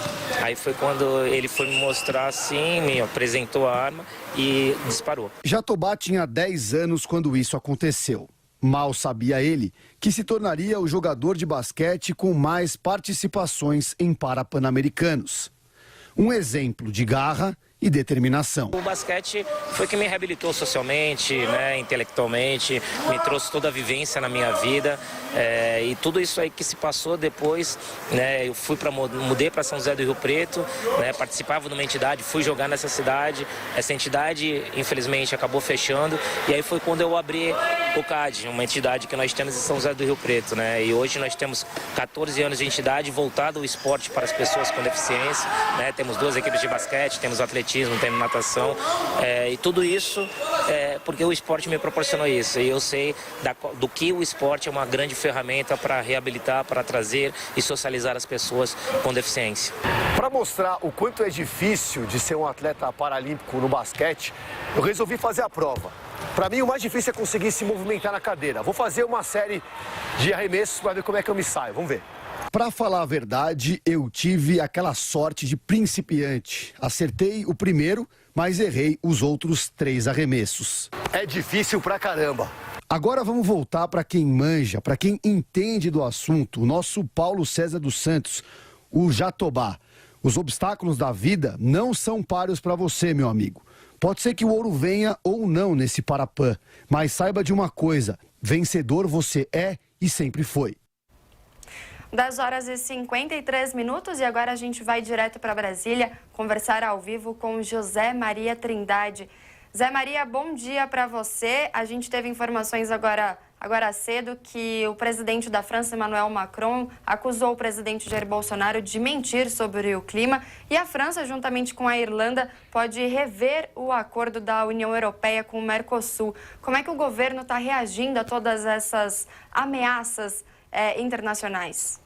Aí foi quando ele foi me mostrar assim, me apresentou a arma e disparou. Jatobá tinha 10 anos quando isso aconteceu. Mal sabia ele que se tornaria o jogador de basquete com mais participações em Pan-Americanos. Um exemplo de garra e determinação. O basquete foi que me reabilitou socialmente, né, intelectualmente, me trouxe toda a vivência na minha vida e tudo isso aí que se passou depois, né, eu mudei para São José do Rio Preto, né, participava de uma entidade, fui jogar nessa cidade, essa entidade infelizmente acabou fechando e aí foi quando eu abri o CAD, uma entidade que nós temos em São José do Rio Preto, né, e hoje nós temos 14 anos de entidade voltado ao esporte para as pessoas com deficiência, né, temos 2 equipes de basquete, temos atletismo, temos natação, e tudo isso porque o esporte me proporcionou isso. E eu sei do que o esporte é uma grande ferramenta para reabilitar, para trazer e socializar as pessoas com deficiência. Para mostrar o quanto é difícil de ser um atleta paralímpico no basquete, eu resolvi fazer a prova. Para mim, o mais difícil é conseguir se movimentar na cadeira. Vou fazer uma série de arremessos para ver como é que eu me saio. Vamos ver. Para falar a verdade, eu tive aquela sorte de principiante. Acertei o primeiro, mas errei os outros 3 arremessos. É difícil pra caramba. Agora vamos voltar para quem manja, para quem entende do assunto, o nosso Paulo César dos Santos, o Jatobá. Os obstáculos da vida não são páreos para você, meu amigo. Pode ser que o ouro venha ou não nesse Pan, mas saiba de uma coisa, vencedor você é e sempre foi. 10h53 e agora a gente vai direto para Brasília conversar ao vivo com José Maria Trindade. Zé Maria, bom dia para você. A gente teve informações agora cedo que o presidente da França, Emmanuel Macron, acusou o presidente Jair Bolsonaro de mentir sobre o clima e a França, juntamente com a Irlanda, pode rever o acordo da União Europeia com o Mercosul. Como é que o governo está reagindo a todas essas ameaças internacionais?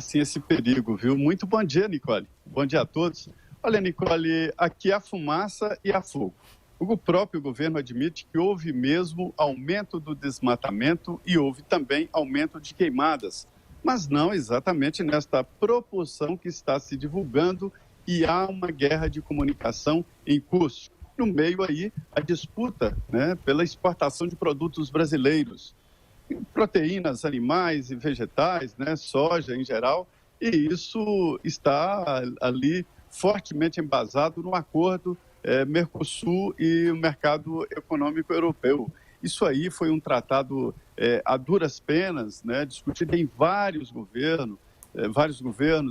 Sim, esse perigo, viu? Muito bom dia, Nicole. Bom dia a todos. Olha, Nicole, aqui há fumaça e há fogo. O próprio governo admite que houve mesmo aumento do desmatamento e houve também aumento de queimadas, mas não exatamente nesta proporção que está se divulgando e há uma guerra de comunicação em curso. No meio aí, a disputa, né, pela exportação de produtos brasileiros. Proteínas animais e vegetais, né, soja em geral, e isso está ali fortemente embasado no acordo Mercosul e o mercado econômico europeu. Isso aí foi um tratado a duras penas, né, discutido em vários governos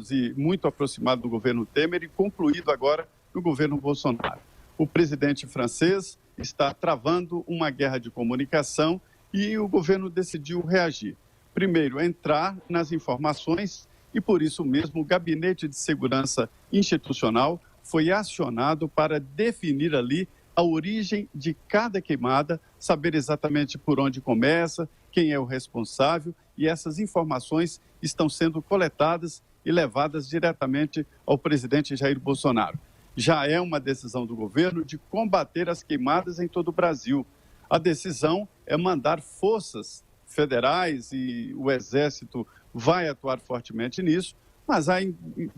e muito aproximado do governo Temer e concluído agora no governo Bolsonaro. O presidente francês está travando uma guerra de comunicação e o governo decidiu reagir. Primeiro, entrar nas informações e, por isso mesmo, o Gabinete de Segurança Institucional foi acionado para definir ali a origem de cada queimada, saber exatamente por onde começa, quem é o responsável, e essas informações estão sendo coletadas e levadas diretamente ao presidente Jair Bolsonaro. Já é uma decisão do governo de combater as queimadas em todo o Brasil. A decisão é mandar forças federais e o Exército vai atuar fortemente nisso, mas há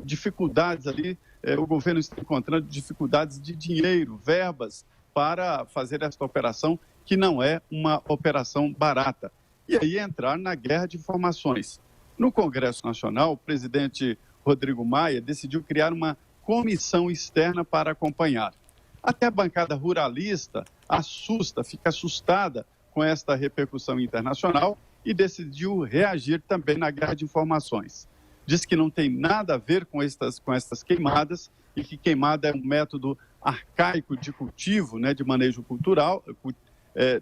dificuldades ali, o governo está encontrando dificuldades de dinheiro, verbas para fazer esta operação, que não é uma operação barata. E aí entrar na guerra de informações. No Congresso Nacional, o presidente Rodrigo Maia decidiu criar uma comissão externa para acompanhar. Até a bancada ruralista fica assustada com esta repercussão internacional e decidiu reagir também na guerra de informações. Diz que não tem nada a ver com estas queimadas e que queimada é um método arcaico de cultivo, né, de manejo cultural,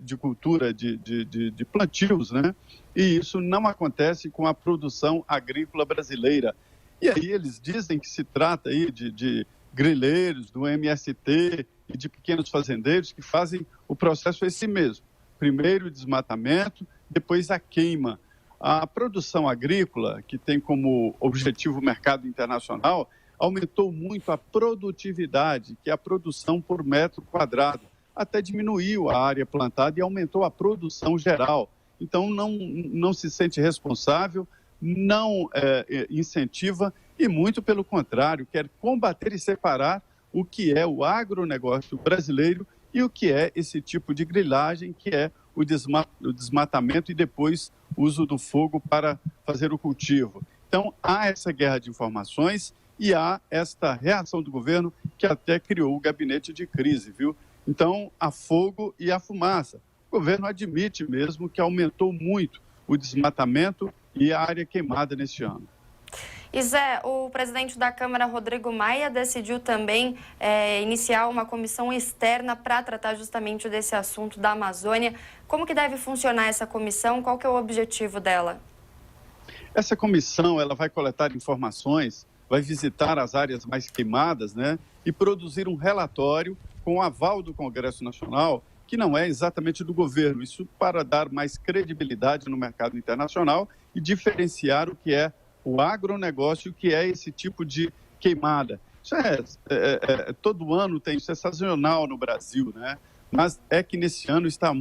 de cultura de plantios, né? E isso não acontece com a produção agrícola brasileira. E aí eles dizem que se trata aí de grileiros, do MST e de pequenos fazendeiros que fazem o processo esse mesmo. Primeiro o desmatamento, depois a queima. A produção agrícola, que tem como objetivo o mercado internacional, aumentou muito a produtividade, que é a produção por metro quadrado. Até diminuiu a área plantada e aumentou a produção geral. Então, não se sente responsável, não incentiva e, muito pelo contrário, quer combater e separar o que é o agronegócio brasileiro e o que é esse tipo de grilagem, que é o desmatamento e depois o uso do fogo para fazer o cultivo. Então, há essa guerra de informações e há esta reação do governo que até criou o gabinete de crise, viu? Então, há fogo e há fumaça. O governo admite mesmo que aumentou muito o desmatamento e a área queimada neste ano. E Zé, o presidente da Câmara, Rodrigo Maia, decidiu também iniciar uma comissão externa para tratar justamente desse assunto da Amazônia. Como que deve funcionar essa comissão? Qual que é o objetivo dela? Essa comissão ela vai coletar informações, vai visitar as áreas mais queimadas, né, e produzir um relatório com o aval do Congresso Nacional, que não é exatamente do governo. Isso para dar mais credibilidade no mercado internacional e diferenciar o que é o agronegócio, que é esse tipo de queimada. Isso todo ano tem, isso é sazonal no Brasil, né? Mas é que nesse ano está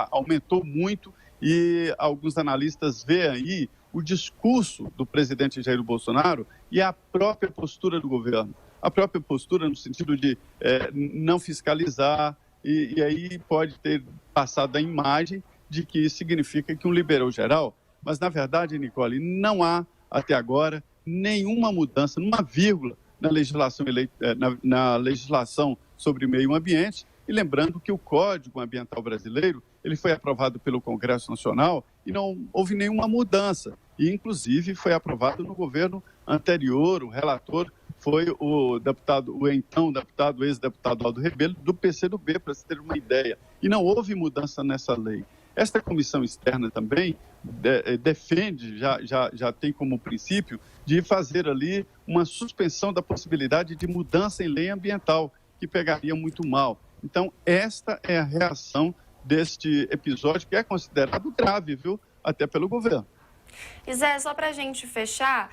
aumentou muito e alguns analistas veem aí o discurso do presidente Jair Bolsonaro e a própria postura do governo. A própria postura no sentido de não fiscalizar e aí pode ter passado a imagem de que isso significa que um liberou geral. Mas, na verdade, Nicole, não há, até agora, nenhuma mudança, numa vírgula, na legislação sobre meio ambiente. E lembrando que o Código Ambiental Brasileiro ele foi aprovado pelo Congresso Nacional e não houve nenhuma mudança. E, inclusive, foi aprovado no governo anterior. O relator foi o ex-deputado Aldo Rebelo, do PCdoB, para se ter uma ideia. E não houve mudança nessa lei. Esta comissão externa também defende, já tem como princípio, de fazer ali uma suspensão da possibilidade de mudança em lei ambiental, que pegaria muito mal. Então, esta é a reação deste episódio, que é considerado grave, viu? Até pelo governo. E Zé, só para a gente fechar,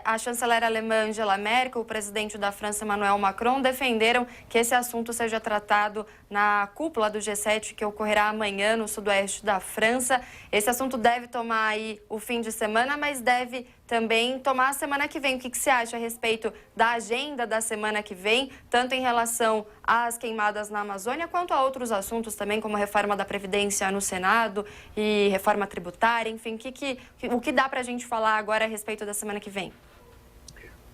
a chanceler alemã Angela Merkel, o presidente da França Emmanuel Macron, defenderam que esse assunto seja tratado na cúpula do G7, que ocorrerá amanhã no sudoeste da França. Esse assunto deve tomar aí o fim de semana, mas deve também tomar a semana que vem. O que você acha a respeito da agenda da semana que vem, tanto em relação às queimadas na Amazônia, quanto a outros assuntos também, como reforma da Previdência no Senado e reforma tributária, enfim, o que dá para a gente falar agora a respeito da semana que vem?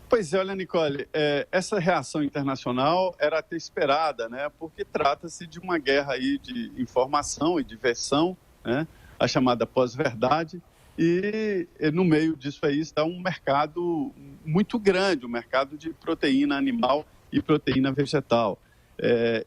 Pois é, olha, Nicole, essa reação internacional era até esperada, né? Porque trata-se de uma guerra aí de informação e de versão, né? A chamada pós-verdade. E no meio disso aí está um mercado muito grande, um mercado de proteína animal e proteína vegetal.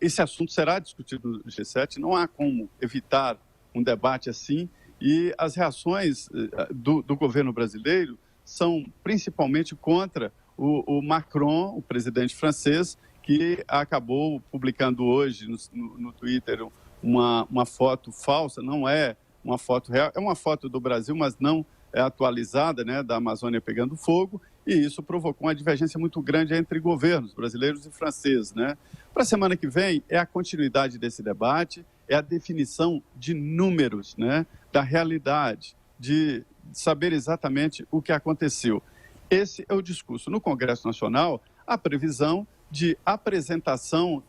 esse assunto será discutido no G7, não há como evitar um debate assim, e as reações do governo brasileiro são principalmente contra o Macron, o presidente francês, que acabou publicando hoje no Twitter uma foto falsa, não é uma foto real, é uma foto do Brasil, mas não é atualizada, né, da Amazônia pegando fogo, e isso provocou uma divergência muito grande entre governos brasileiros e franceses, né? Para a semana que vem é a continuidade desse debate, é a definição de números, né, da realidade, de saber exatamente o que aconteceu. Esse é o discurso. No Congresso Nacional, a previsão de apresentação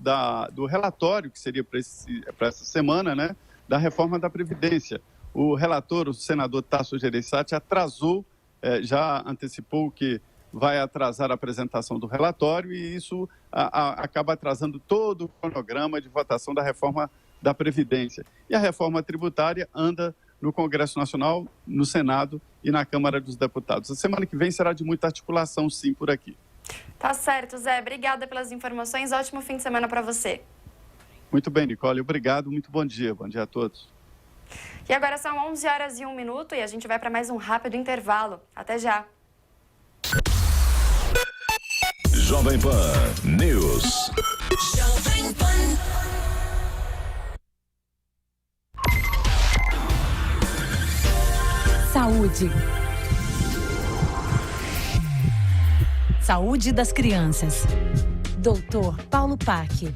do relatório, que seria para essa semana, né, da reforma da Previdência. O relator, o senador Tasso Gereissati, atrasou, já antecipou que vai atrasar a apresentação do relatório e isso acaba atrasando todo o cronograma de votação da reforma da Previdência. E a reforma tributária anda no Congresso Nacional, no Senado e na Câmara dos Deputados. A semana que vem será de muita articulação, sim, por aqui. Tá certo, Zé. Obrigada pelas informações. Ótimo fim de semana para você. Muito bem, Nicole. Obrigado. Muito bom dia. Bom dia a todos. E agora são 11h01 e a gente vai para mais um rápido intervalo. Até já. Jovem Pan News. Jovem Pan. Saúde. Saúde das crianças. Dr. Paulo Paque.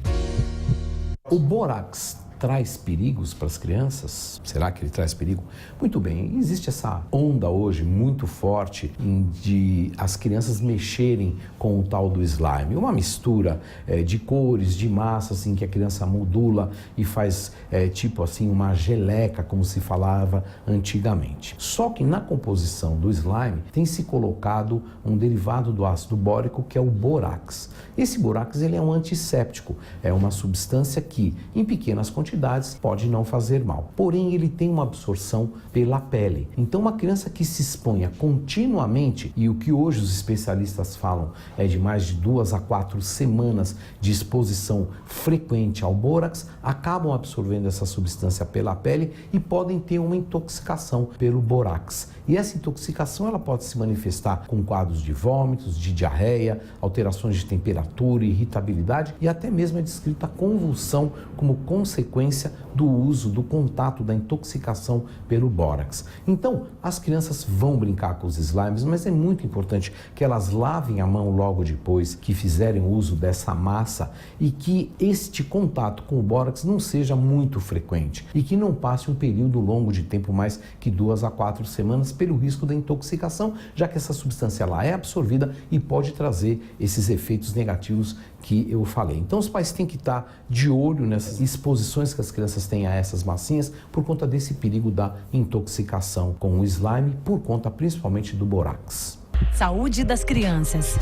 O bórax traz perigos para as crianças? Será que ele traz perigo? Muito bem, existe essa onda hoje muito forte de as crianças mexerem com o tal do slime. Uma mistura de cores, de massas em que a criança modula e faz tipo assim uma geleca, como se falava antigamente. Só que na composição do slime tem se colocado um derivado do ácido bórico que é o bórax. Esse bórax ele é um antisséptico, é uma substância que em pequenas quantidades pode não fazer mal. Porém, ele tem uma absorção pela pele. Então, uma criança que se exponha continuamente, e o que hoje os especialistas falam é de mais de 2 a 4 semanas de exposição frequente ao bórax, acabam absorvendo essa substância pela pele e podem ter uma intoxicação pelo bórax. E essa intoxicação ela pode se manifestar com quadros de vômitos, de diarreia, alterações de temperatura, irritabilidade e até mesmo é descrita a convulsão como consequência do uso, do contato, da intoxicação pelo bórax. Então, as crianças vão brincar com os slimes, mas é muito importante que elas lavem a mão logo depois que fizerem uso dessa massa e que este contato com o bórax não seja muito frequente e que não passe um período longo de tempo, mais que 2 a 4 semanas, pelo risco da intoxicação, já que essa substância ela é absorvida e pode trazer esses efeitos negativos que eu falei. Então os pais têm que estar de olho nessas exposições que as crianças têm a essas massinhas por conta desse perigo da intoxicação com o slime, por conta principalmente do bórax. Saúde das crianças.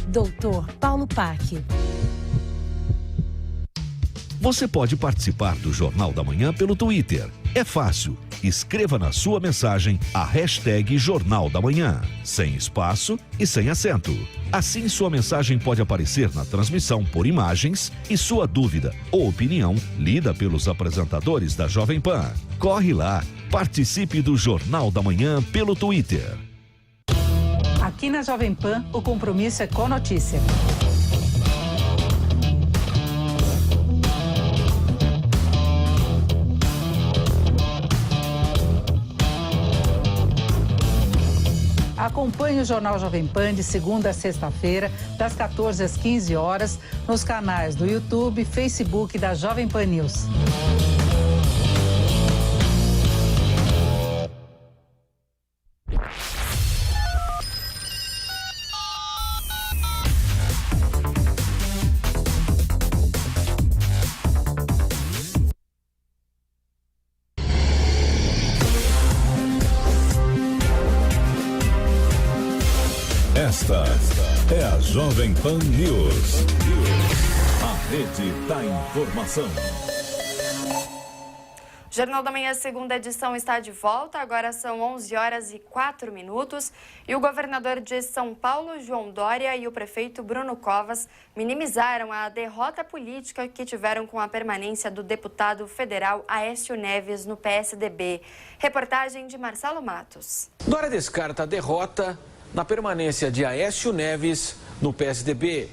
Dr. Paulo Paque. Você pode participar do Jornal da Manhã pelo Twitter. É fácil. Escreva na sua mensagem a hashtag Jornal da Manhã, sem espaço e sem acento. Assim, sua mensagem pode aparecer na transmissão por imagens e sua dúvida ou opinião lida pelos apresentadores da Jovem Pan. Corre lá, participe do Jornal da Manhã pelo Twitter. Aqui na Jovem Pan, o compromisso é com notícia. Acompanhe o Jornal Jovem Pan de segunda a sexta-feira, das 14 às 15 horas, nos canais do YouTube e Facebook da Jovem Pan News. Esta é a Jovem Pan News. A rede da informação. Jornal da Manhã, segunda edição, está de volta. Agora são 11h04 e o governador de São Paulo, João Dória, e o prefeito Bruno Covas minimizaram a derrota política que tiveram com a permanência do deputado federal Aécio Neves no PSDB. Reportagem de Marcelo Matos. Dória descarta a derrota na permanência de Aécio Neves no PSDB.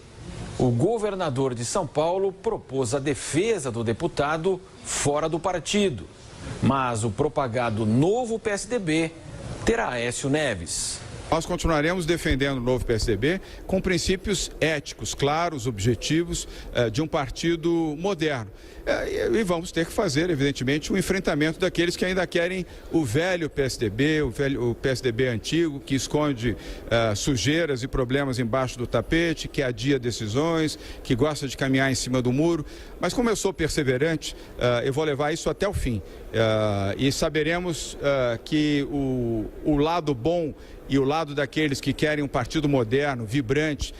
O governador de São Paulo propôs a defesa do deputado fora do partido. Mas o propagado novo PSDB terá Aécio Neves. Nós continuaremos defendendo o novo PSDB com princípios éticos, claros, objetivos, de um partido moderno. E vamos ter que fazer, evidentemente, um enfrentamento daqueles que ainda querem o velho PSDB, o PSDB antigo, que esconde sujeiras e problemas embaixo do tapete, que adia decisões, que gosta de caminhar em cima do muro. Mas como eu sou perseverante, eu vou levar isso até o fim. E saberemos que o lado bom e o lado daqueles que querem um partido moderno, vibrante,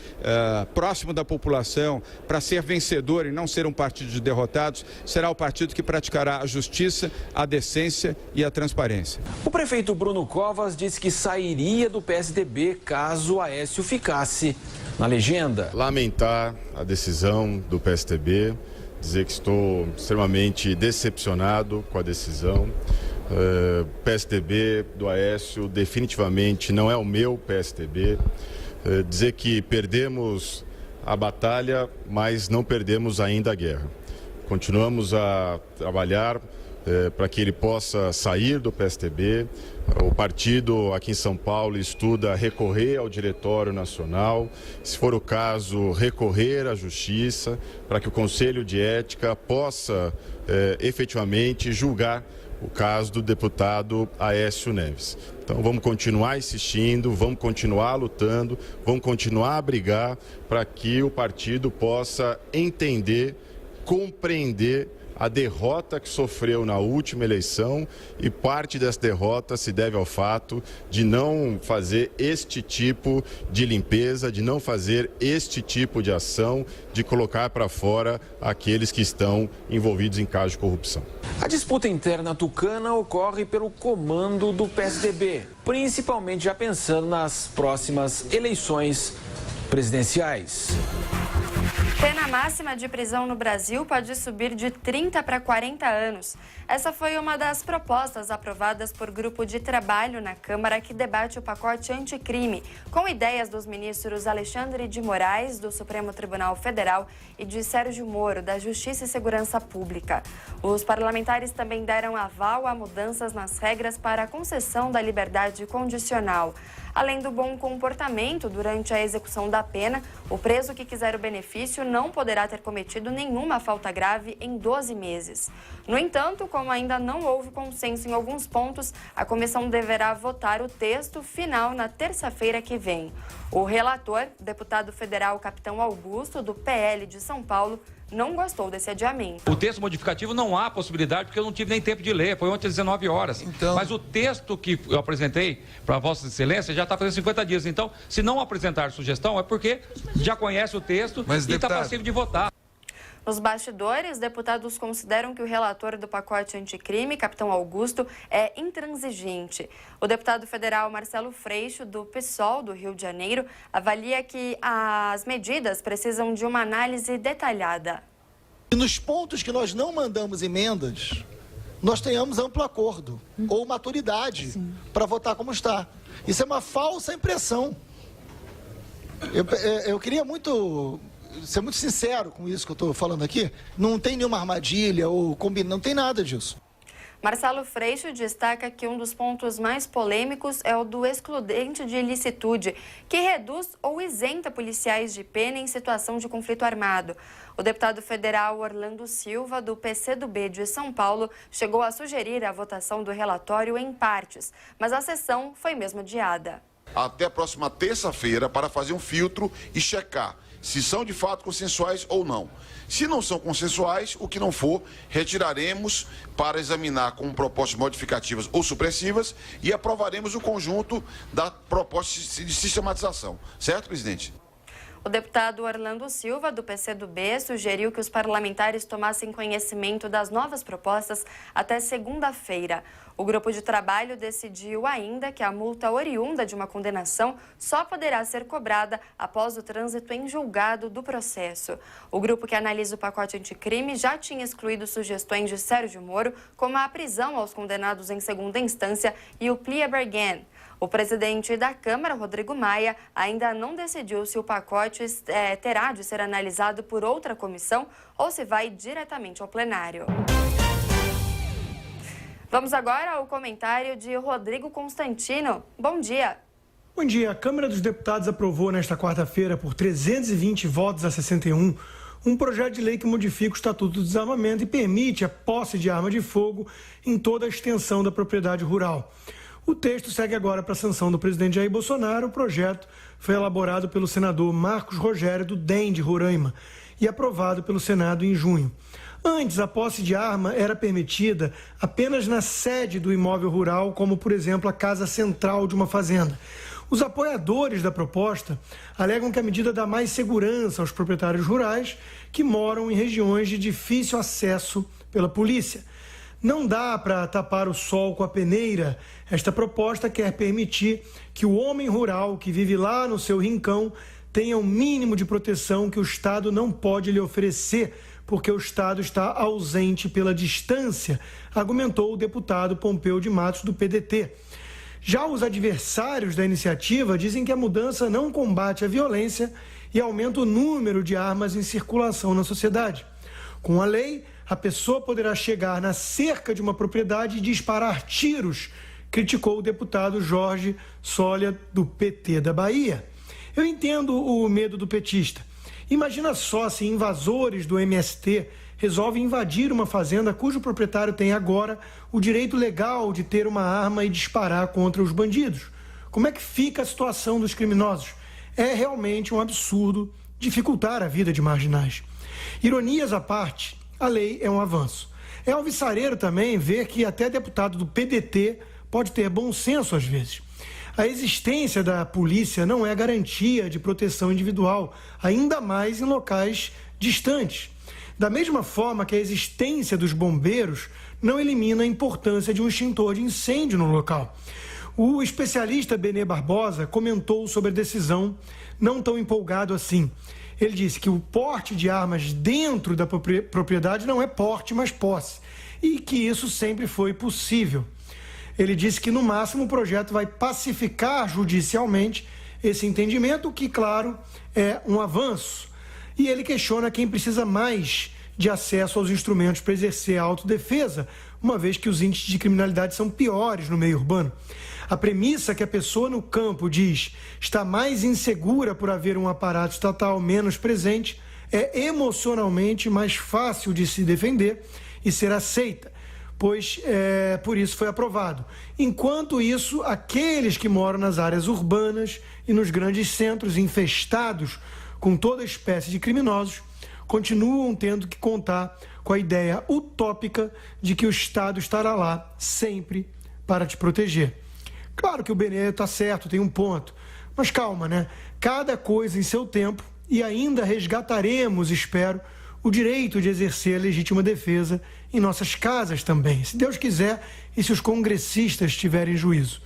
próximo da população, para ser vencedor e não ser um partido de derrotados, será o partido que praticará a justiça, a decência e a transparência. O prefeito Bruno Covas disse que sairia do PSDB caso Aécio ficasse na legenda. Lamentar a decisão do PSDB, dizer que estou extremamente decepcionado com a decisão. PSDB do Aécio definitivamente não é o meu PSDB. Dizer que perdemos a batalha, mas não perdemos ainda a guerra. Continuamos a trabalhar para que ele possa sair do PSDB. O partido aqui em São Paulo estuda recorrer ao Diretório Nacional, se for o caso, recorrer à Justiça, para que o Conselho de Ética possa efetivamente julgar o caso do deputado Aécio Neves. Então vamos continuar insistindo, vamos continuar lutando, vamos continuar a brigar para que o partido possa entender, compreender a derrota que sofreu na última eleição, e parte dessa derrota se deve ao fato de não fazer este tipo de limpeza, de não fazer este tipo de ação, de colocar para fora aqueles que estão envolvidos em casos de corrupção. A disputa interna tucana ocorre pelo comando do PSDB, principalmente já pensando nas próximas eleições presidenciais. Pena máxima de prisão no Brasil pode subir de 30 para 40 anos. Essa foi uma das propostas aprovadas por grupo de trabalho na Câmara que debate o pacote anticrime, com ideias dos ministros Alexandre de Moraes, do Supremo Tribunal Federal, e de Sérgio Moro, da Justiça e Segurança Pública. Os parlamentares também deram aval a mudanças nas regras para a concessão da liberdade condicional. Além do bom comportamento durante a execução da pena, o preso que quiser o benefício não poderá ter cometido nenhuma falta grave em 12 meses. No entanto, como ainda não houve consenso em alguns pontos, a comissão deverá votar o texto final na terça-feira que vem. O relator, deputado federal Capitão Augusto, do PL de São Paulo, não gostou desse adiamento. O texto modificativo não há possibilidade, porque eu não tive nem tempo de ler, foi ontem às 19 horas. Então... Mas o texto que eu apresentei para Vossa Excelência já está fazendo 50 dias. Então, se não apresentar sugestão, é porque já conhece o texto e está passivo de votar. Nos bastidores, deputados consideram que o relator do pacote anticrime, Capitão Augusto, é intransigente. O deputado federal Marcelo Freixo, do PSOL do Rio de Janeiro, avalia que as medidas precisam de uma análise detalhada. E nos pontos que nós não mandamos emendas, nós tenhamos amplo acordo ou maturidade para votar como está. Isso é uma falsa impressão. Eu queria ser muito sincero com isso que eu estou falando aqui. Não tem nenhuma armadilha ou combinação, não tem nada disso. Marcelo Freixo destaca que um dos pontos mais polêmicos é o do excludente de ilicitude, que reduz ou isenta policiais de pena em situação de conflito armado. O deputado federal Orlando Silva, do PCdoB de São Paulo, chegou a sugerir a votação do relatório em partes, mas a sessão foi mesmo adiada. Até a próxima terça-feira para fazer um filtro e checar se são de fato consensuais ou não. Se não são consensuais, o que não for, retiraremos para examinar com propostas modificativas ou supressivas e aprovaremos o conjunto da proposta de sistematização. Certo, presidente? O deputado Orlando Silva, do PCdoB, sugeriu que os parlamentares tomassem conhecimento das novas propostas até segunda-feira. O grupo de trabalho decidiu ainda que a multa oriunda de uma condenação só poderá ser cobrada após o trânsito em julgado do processo. O grupo que analisa o pacote anticrime já tinha excluído sugestões de Sérgio Moro, como a prisão aos condenados em segunda instância e o plia bargain. O presidente da Câmara, Rodrigo Maia, ainda não decidiu se o pacote terá de ser analisado por outra comissão ou se vai diretamente ao plenário. Vamos agora ao comentário de Rodrigo Constantino. Bom dia. Bom dia. A Câmara dos Deputados aprovou nesta quarta-feira, por 320 votos a 61, um projeto de lei que modifica o Estatuto do Desarmamento e permite a posse de arma de fogo em toda a extensão da propriedade rural. O texto segue agora para a sanção do presidente Jair Bolsonaro. O projeto foi elaborado pelo senador Marcos Rogério, do DEM de Roraima, e aprovado pelo Senado em junho. Antes, a posse de arma era permitida apenas na sede do imóvel rural, como, por exemplo, a casa central de uma fazenda. Os apoiadores da proposta alegam que a medida dá mais segurança aos proprietários rurais que moram em regiões de difícil acesso pela polícia. Não dá para tapar o sol com a peneira. Esta proposta quer permitir que o homem rural que vive lá no seu rincão tenha o mínimo de proteção que o Estado não pode lhe oferecer, porque o Estado está ausente pela distância, argumentou o deputado Pompeu de Matos, do PDT. Já os adversários da iniciativa dizem que a mudança não combate a violência e aumenta o número de armas em circulação na sociedade. Com a lei, a pessoa poderá chegar na cerca de uma propriedade e disparar tiros, criticou o deputado Jorge Sólia, do PT da Bahia. Eu entendo o medo do petista. Imagina só se invasores do MST resolvem invadir uma fazenda cujo proprietário tem agora o direito legal de ter uma arma e disparar contra os bandidos. Como é que fica a situação dos criminosos? É realmente um absurdo dificultar a vida de marginais. Ironias à parte, a lei é um avanço. É alvissareiro também ver que até deputado do PDT pode ter bom senso às vezes. A existência da polícia não é garantia de proteção individual, ainda mais em locais distantes. Da mesma forma que a existência dos bombeiros não elimina a importância de um extintor de incêndio no local. O especialista Benê Barbosa comentou sobre a decisão, não tão empolgado assim. Ele disse que o porte de armas dentro da propriedade não é porte, mas posse, e que isso sempre foi possível. Ele disse que, no máximo, o projeto vai pacificar judicialmente esse entendimento, que, claro, é um avanço. E ele questiona quem precisa mais de acesso aos instrumentos para exercer a autodefesa, uma vez que os índices de criminalidade são piores no meio urbano. A premissa que a pessoa no campo diz está mais insegura por haver um aparato estatal menos presente é emocionalmente mais fácil de se defender e ser aceita, pois por isso foi aprovado. Enquanto isso, aqueles que moram nas áreas urbanas e nos grandes centros infestados com toda espécie de criminosos continuam tendo que contar com a ideia utópica de que o Estado estará lá sempre para te proteger. Claro que o Benê está certo, tem um ponto, mas calma, né? Cada coisa em seu tempo, e ainda resgataremos, espero, o direito de exercer a legítima defesa em nossas casas também, se Deus quiser e se os congressistas tiverem juízo.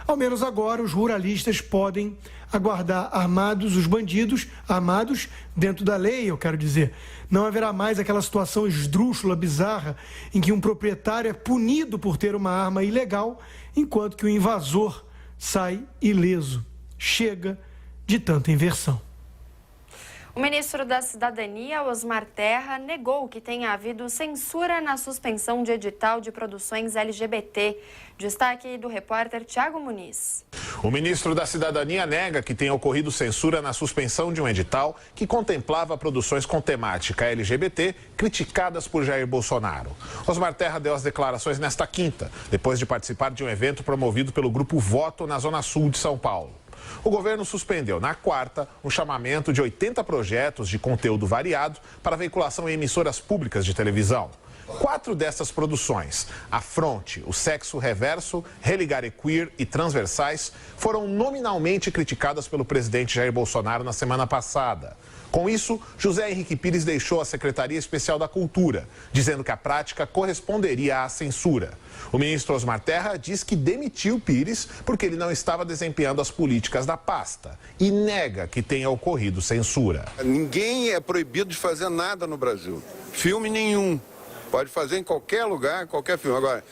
Ao menos agora os ruralistas podem aguardar armados os bandidos, armados dentro da lei, eu quero dizer. Não haverá mais aquela situação esdrúxula, bizarra, em que um proprietário é punido por ter uma arma ilegal, enquanto que o invasor sai ileso. Chega de tanta inversão. O ministro da Cidadania, Osmar Terra, negou que tenha havido censura na suspensão de edital de produções LGBT. Destaque do repórter Tiago Muniz. O ministro da Cidadania nega que tenha ocorrido censura na suspensão de um edital que contemplava produções com temática LGBT criticadas por Jair Bolsonaro. Osmar Terra deu as declarações nesta quinta, depois de participar de um evento promovido pelo Grupo Voto na Zona Sul de São Paulo. O governo suspendeu na quarta um chamamento de 80 projetos de conteúdo variado para veiculação em emissoras públicas de televisão. 4 dessas produções, Afronte, O Sexo Reverso, Religare Queer e Transversais, foram nominalmente criticadas pelo presidente Jair Bolsonaro na semana passada. Com isso, José Henrique Pires deixou a Secretaria Especial da Cultura, dizendo que a prática corresponderia à censura. O ministro Osmar Terra diz que demitiu Pires porque ele não estava desempenhando as políticas da pasta e nega que tenha ocorrido censura. Ninguém é proibido de fazer nada no Brasil, filme nenhum. Pode fazer em qualquer lugar, qualquer filme. Agora,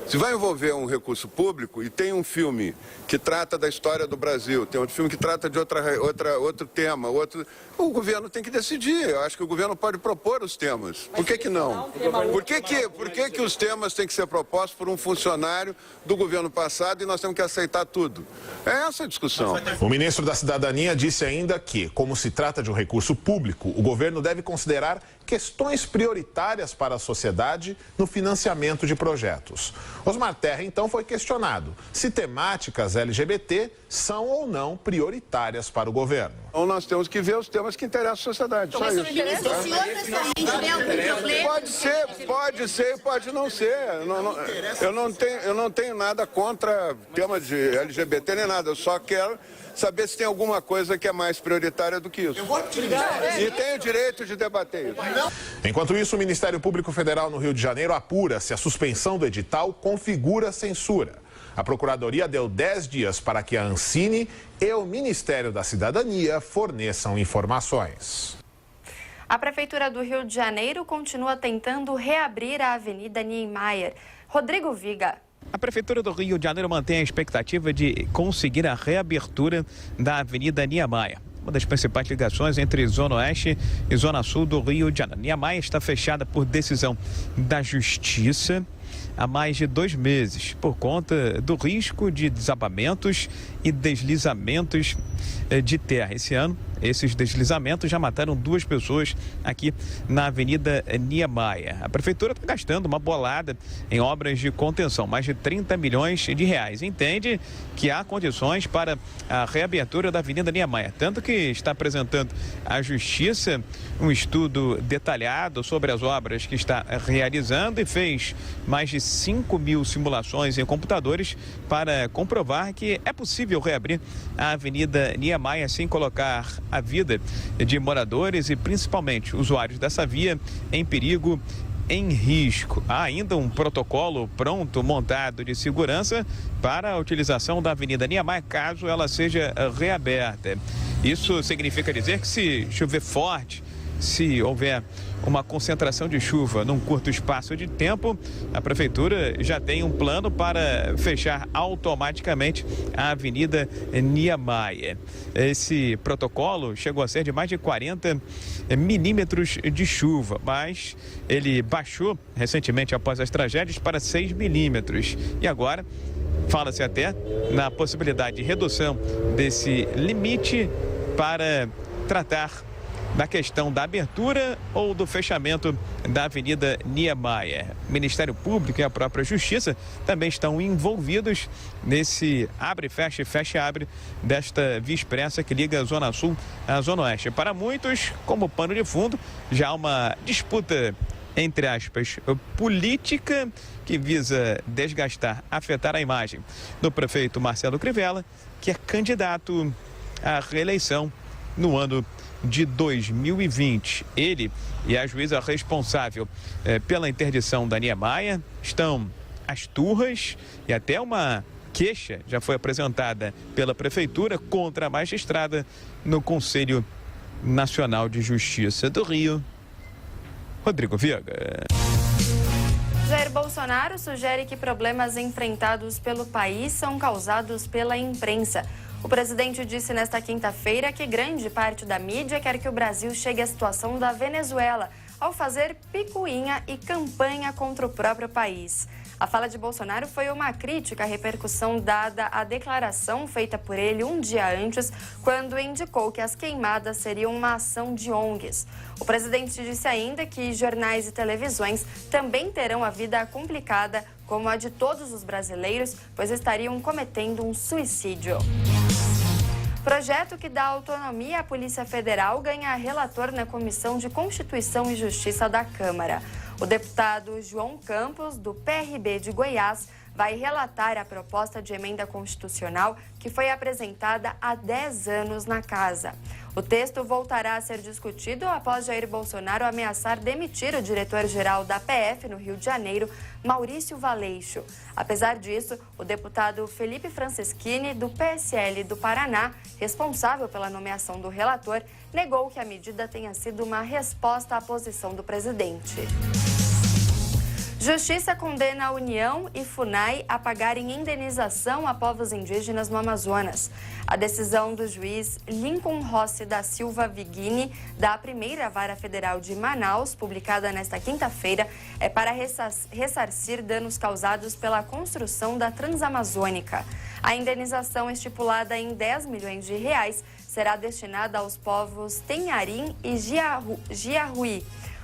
se vai envolver um recurso público e tem um filme que trata da história do Brasil, tem outro filme que trata de outro tema, o governo tem que decidir. Eu acho que o governo pode propor os temas. Por que não? Por que os temas têm que ser propostos por um funcionário do governo passado e nós temos que aceitar tudo? É essa a discussão. O ministro da Cidadania disse ainda que, como se trata de um recurso público, o governo deve considerar questões prioritárias para a sociedade no financiamento de projetos. Osmar Terra, então, foi questionado se temáticas LGBT são ou não prioritárias para o governo. Então nós temos que ver os temas que interessam à sociedade. Só isso. O senhor pessoalmente vê algum problema? Pode ser e pode não ser. Eu não tenho nada contra temas de LGBT nem nada. Eu só quero saber se tem alguma coisa que é mais prioritária do que isso. E tenho o direito de debater isso. Enquanto isso, o Ministério Público Federal no Rio de Janeiro apura se a suspensão do edital configura censura. A Procuradoria deu 10 dias para que a Ancine e o Ministério da Cidadania forneçam informações. A Prefeitura do Rio de Janeiro continua tentando reabrir a Avenida Niemeyer. Rodrigo Viga. A Prefeitura do Rio de Janeiro mantém a expectativa de conseguir a reabertura da Avenida Niemeyer, uma das principais ligações entre Zona Oeste e Zona Sul do Rio de Janeiro. Niemeyer está fechada por decisão da Justiça há mais de 2 meses, por conta do risco de desabamentos e deslizamentos de terra. Esse ano, esses deslizamentos já mataram 2 pessoas aqui na Avenida Niemeyer. A Prefeitura está gastando uma bolada em obras de contenção, mais de 30 milhões de reais. Entende que há condições para a reabertura da Avenida Niemeyer, tanto que está apresentando à Justiça um estudo detalhado sobre as obras que está realizando e fez mais de 5.000 simulações em computadores para comprovar que é possível reabrir a Avenida Niemeyer sem colocar a vida de moradores e principalmente usuários dessa via em perigo, em risco. Há ainda um protocolo pronto, montado de segurança para a utilização da Avenida Niemeyer caso ela seja reaberta. Isso significa dizer que se chover forte, se houver uma concentração de chuva num curto espaço de tempo, a Prefeitura já tem um plano para fechar automaticamente a Avenida Niemeyer. Esse protocolo chegou a ser de mais de 40 milímetros de chuva, mas ele baixou recentemente após as tragédias para 6 milímetros. E agora fala-se até na possibilidade de redução desse limite para tratar da questão da abertura ou do fechamento da Avenida Niemeyer. O Ministério Público e a própria Justiça também estão envolvidos nesse abre, fecha, abre desta via expressa que liga a Zona Sul à Zona Oeste. Para muitos, como pano de fundo, já há uma disputa, entre aspas, política que visa desgastar, afetar a imagem do prefeito Marcelo Crivella, que é candidato à reeleição no ano de 2020. Ele e a juíza responsável pela interdição da Niemeyer estão às turras e até uma queixa já foi apresentada pela Prefeitura contra a magistrada no Conselho Nacional de Justiça do Rio. Rodrigo Viega. Jair Bolsonaro sugere que problemas enfrentados pelo país são causados pela imprensa. O presidente disse nesta quinta-feira que grande parte da mídia quer que o Brasil chegue à situação da Venezuela, ao fazer picuinha e campanha contra o próprio país. A fala de Bolsonaro foi uma crítica à repercussão dada à declaração feita por ele um dia antes, quando indicou que as queimadas seriam uma ação de ONGs. O presidente disse ainda que jornais e televisões também terão a vida complicada, como a de todos os brasileiros, pois estariam cometendo um suicídio. Projeto que dá autonomia à Polícia Federal ganha relator na Comissão de Constituição e Justiça da Câmara. O deputado João Campos, do PRB de Goiás, vai relatar a proposta de emenda constitucional que foi apresentada há 10 anos na casa. O texto voltará a ser discutido após Jair Bolsonaro ameaçar demitir o diretor-geral da PF no Rio de Janeiro, Maurício Valeixo. Apesar disso, o deputado Felipe Franceschini, do PSL do Paraná, responsável pela nomeação do relator, negou que a medida tenha sido uma resposta à posição do presidente. Justiça condena a União e FUNAI a pagarem indenização a povos indígenas no Amazonas. A decisão do juiz Lincoln Rossi da Silva Vigini, da primeira Vara Federal de Manaus, publicada nesta quinta-feira, é para ressarcir danos causados pela construção da Transamazônica. A indenização, estipulada em 10 milhões de reais, será destinada aos povos Tenharim e Jiarruí.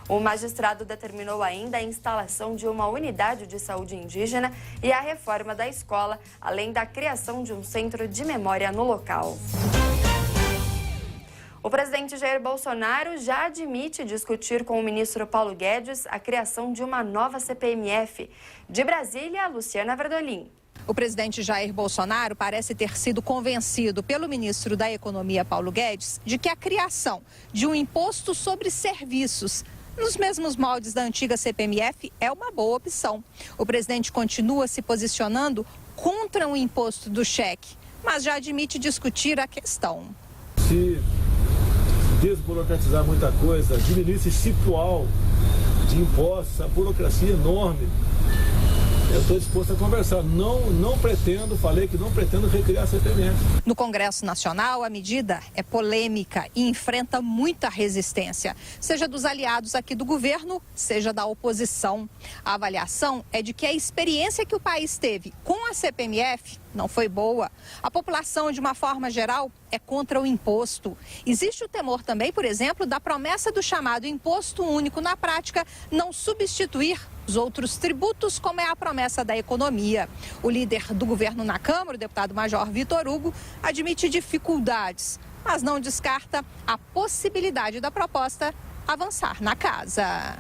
O magistrado determinou ainda a instalação de uma unidade de saúde indígena e a reforma da escola, além da criação de um centro de memória no local. O presidente Jair Bolsonaro já admite discutir com o ministro Paulo Guedes a criação de uma nova CPMF. De Brasília, Luciana Verdolim. O presidente Jair Bolsonaro parece ter sido convencido pelo ministro da Economia, Paulo Guedes, de que a criação de um imposto sobre serviços nos mesmos moldes da antiga CPMF é uma boa opção. O presidente continua se posicionando contra o imposto do cheque, mas já admite discutir a questão. Se desburocratizar muita coisa, diminuir esse ciclo de impostos, a burocracia enorme, eu estou disposto a conversar. Falei que não pretendo recriar a CPMF. No Congresso Nacional, a medida é polêmica e enfrenta muita resistência, seja dos aliados aqui do governo, seja da oposição. A avaliação é de que a experiência que o país teve com a CPMF não foi boa. A população, de uma forma geral, é contra o imposto. Existe o temor também, por exemplo, da promessa do chamado imposto único na prática não substituir os outros tributos, como é a promessa da economia. O líder do governo na Câmara, o deputado Major Vitor Hugo, admite dificuldades, mas não descarta a possibilidade da proposta avançar na casa.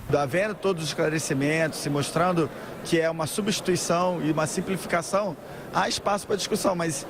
Havendo todos os esclarecimentos, se mostrando que é uma substituição e uma simplificação, há espaço para discussão, mas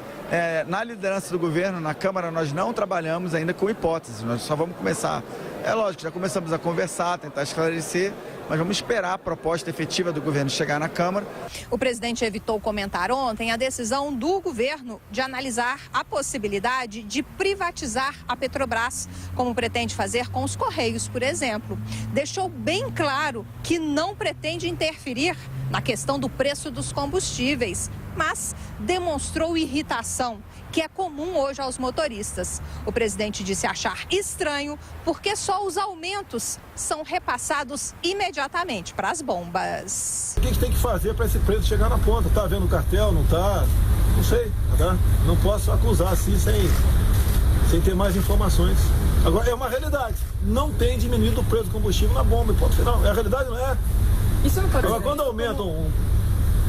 na liderança do governo, na Câmara, nós não trabalhamos ainda com hipóteses, nós só vamos começar. É lógico, já começamos a conversar, tentar esclarecer, mas vamos esperar a proposta efetiva do governo chegar na Câmara. O presidente evitou comentar ontem a decisão do governo de analisar a possibilidade de privatizar a Petrobras, como pretende fazer com os Correios, por exemplo. Deixou bem claro que não pretende interferir na questão do preço dos combustíveis, mas demonstrou irritação, que é comum hoje aos motoristas. O presidente disse achar estranho porque só os aumentos são repassados imediatamente para as bombas. O que a gente tem que fazer para esse preço chegar na ponta? Está havendo cartel? Não está? Não sei, tá? Não posso acusar assim sem ter mais informações. Agora, é uma realidade. Não tem diminuído o preço do combustível na bomba, ponto final. É a realidade, não é? Isso não pode Agora, quando aumentam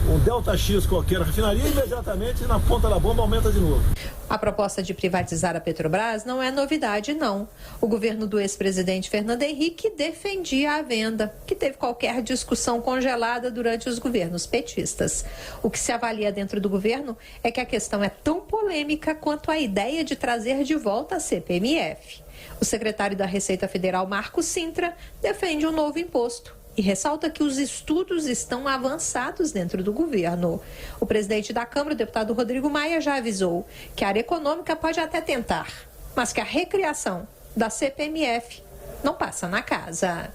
um delta X qualquer, a refinaria imediatamente na ponta da bomba aumenta de novo. A proposta de privatizar a Petrobras não é novidade, não. O governo do ex-presidente Fernando Henrique defendia a venda, que teve qualquer discussão congelada durante os governos petistas. O que se avalia dentro do governo é que a questão é tão polêmica quanto a ideia de trazer de volta a CPMF. O secretário da Receita Federal, Marco Sintra, defende um novo imposto e ressalta que os estudos estão avançados dentro do governo. O presidente da Câmara, o deputado Rodrigo Maia, já avisou que a área econômica pode até tentar, mas que a recriação da CPMF não passa na casa.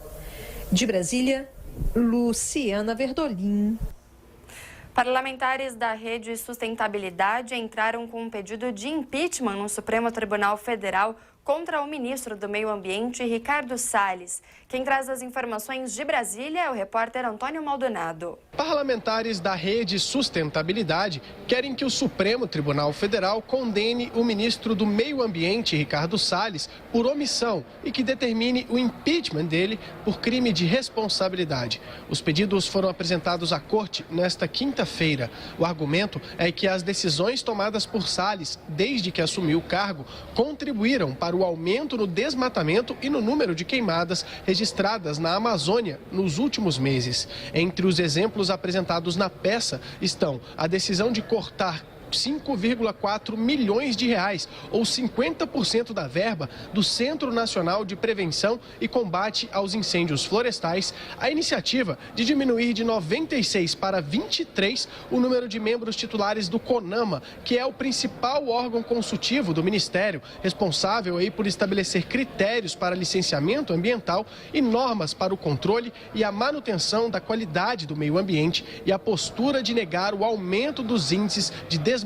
De Brasília, Luciana Verdolim. Parlamentares da Rede Sustentabilidade entraram com um pedido de impeachment no Supremo Tribunal Federal contra o ministro do Meio Ambiente, Ricardo Salles. Quem traz as informações de Brasília é o repórter Antônio Maldonado. Parlamentares da Rede Sustentabilidade querem que o Supremo Tribunal Federal condene o ministro do Meio Ambiente, Ricardo Salles, por omissão e que determine o impeachment dele por crime de responsabilidade. Os pedidos foram apresentados à Corte nesta quinta-feira. O argumento é que as decisões tomadas por Salles, desde que assumiu o cargo, contribuíram para para o aumento no desmatamento e no número de queimadas registradas na Amazônia nos últimos meses. Entre os exemplos apresentados na peça estão a decisão de cortar 5,4 milhões de reais, ou 50% da verba do Centro Nacional de Prevenção e Combate aos Incêndios Florestais, a iniciativa de diminuir de 96 para 23 o número de membros titulares do CONAMA, que é o principal órgão consultivo do Ministério, responsável aí por estabelecer critérios para licenciamento ambiental e normas para o controle e a manutenção da qualidade do meio ambiente, e a postura de negar o aumento dos índices de desmatamento.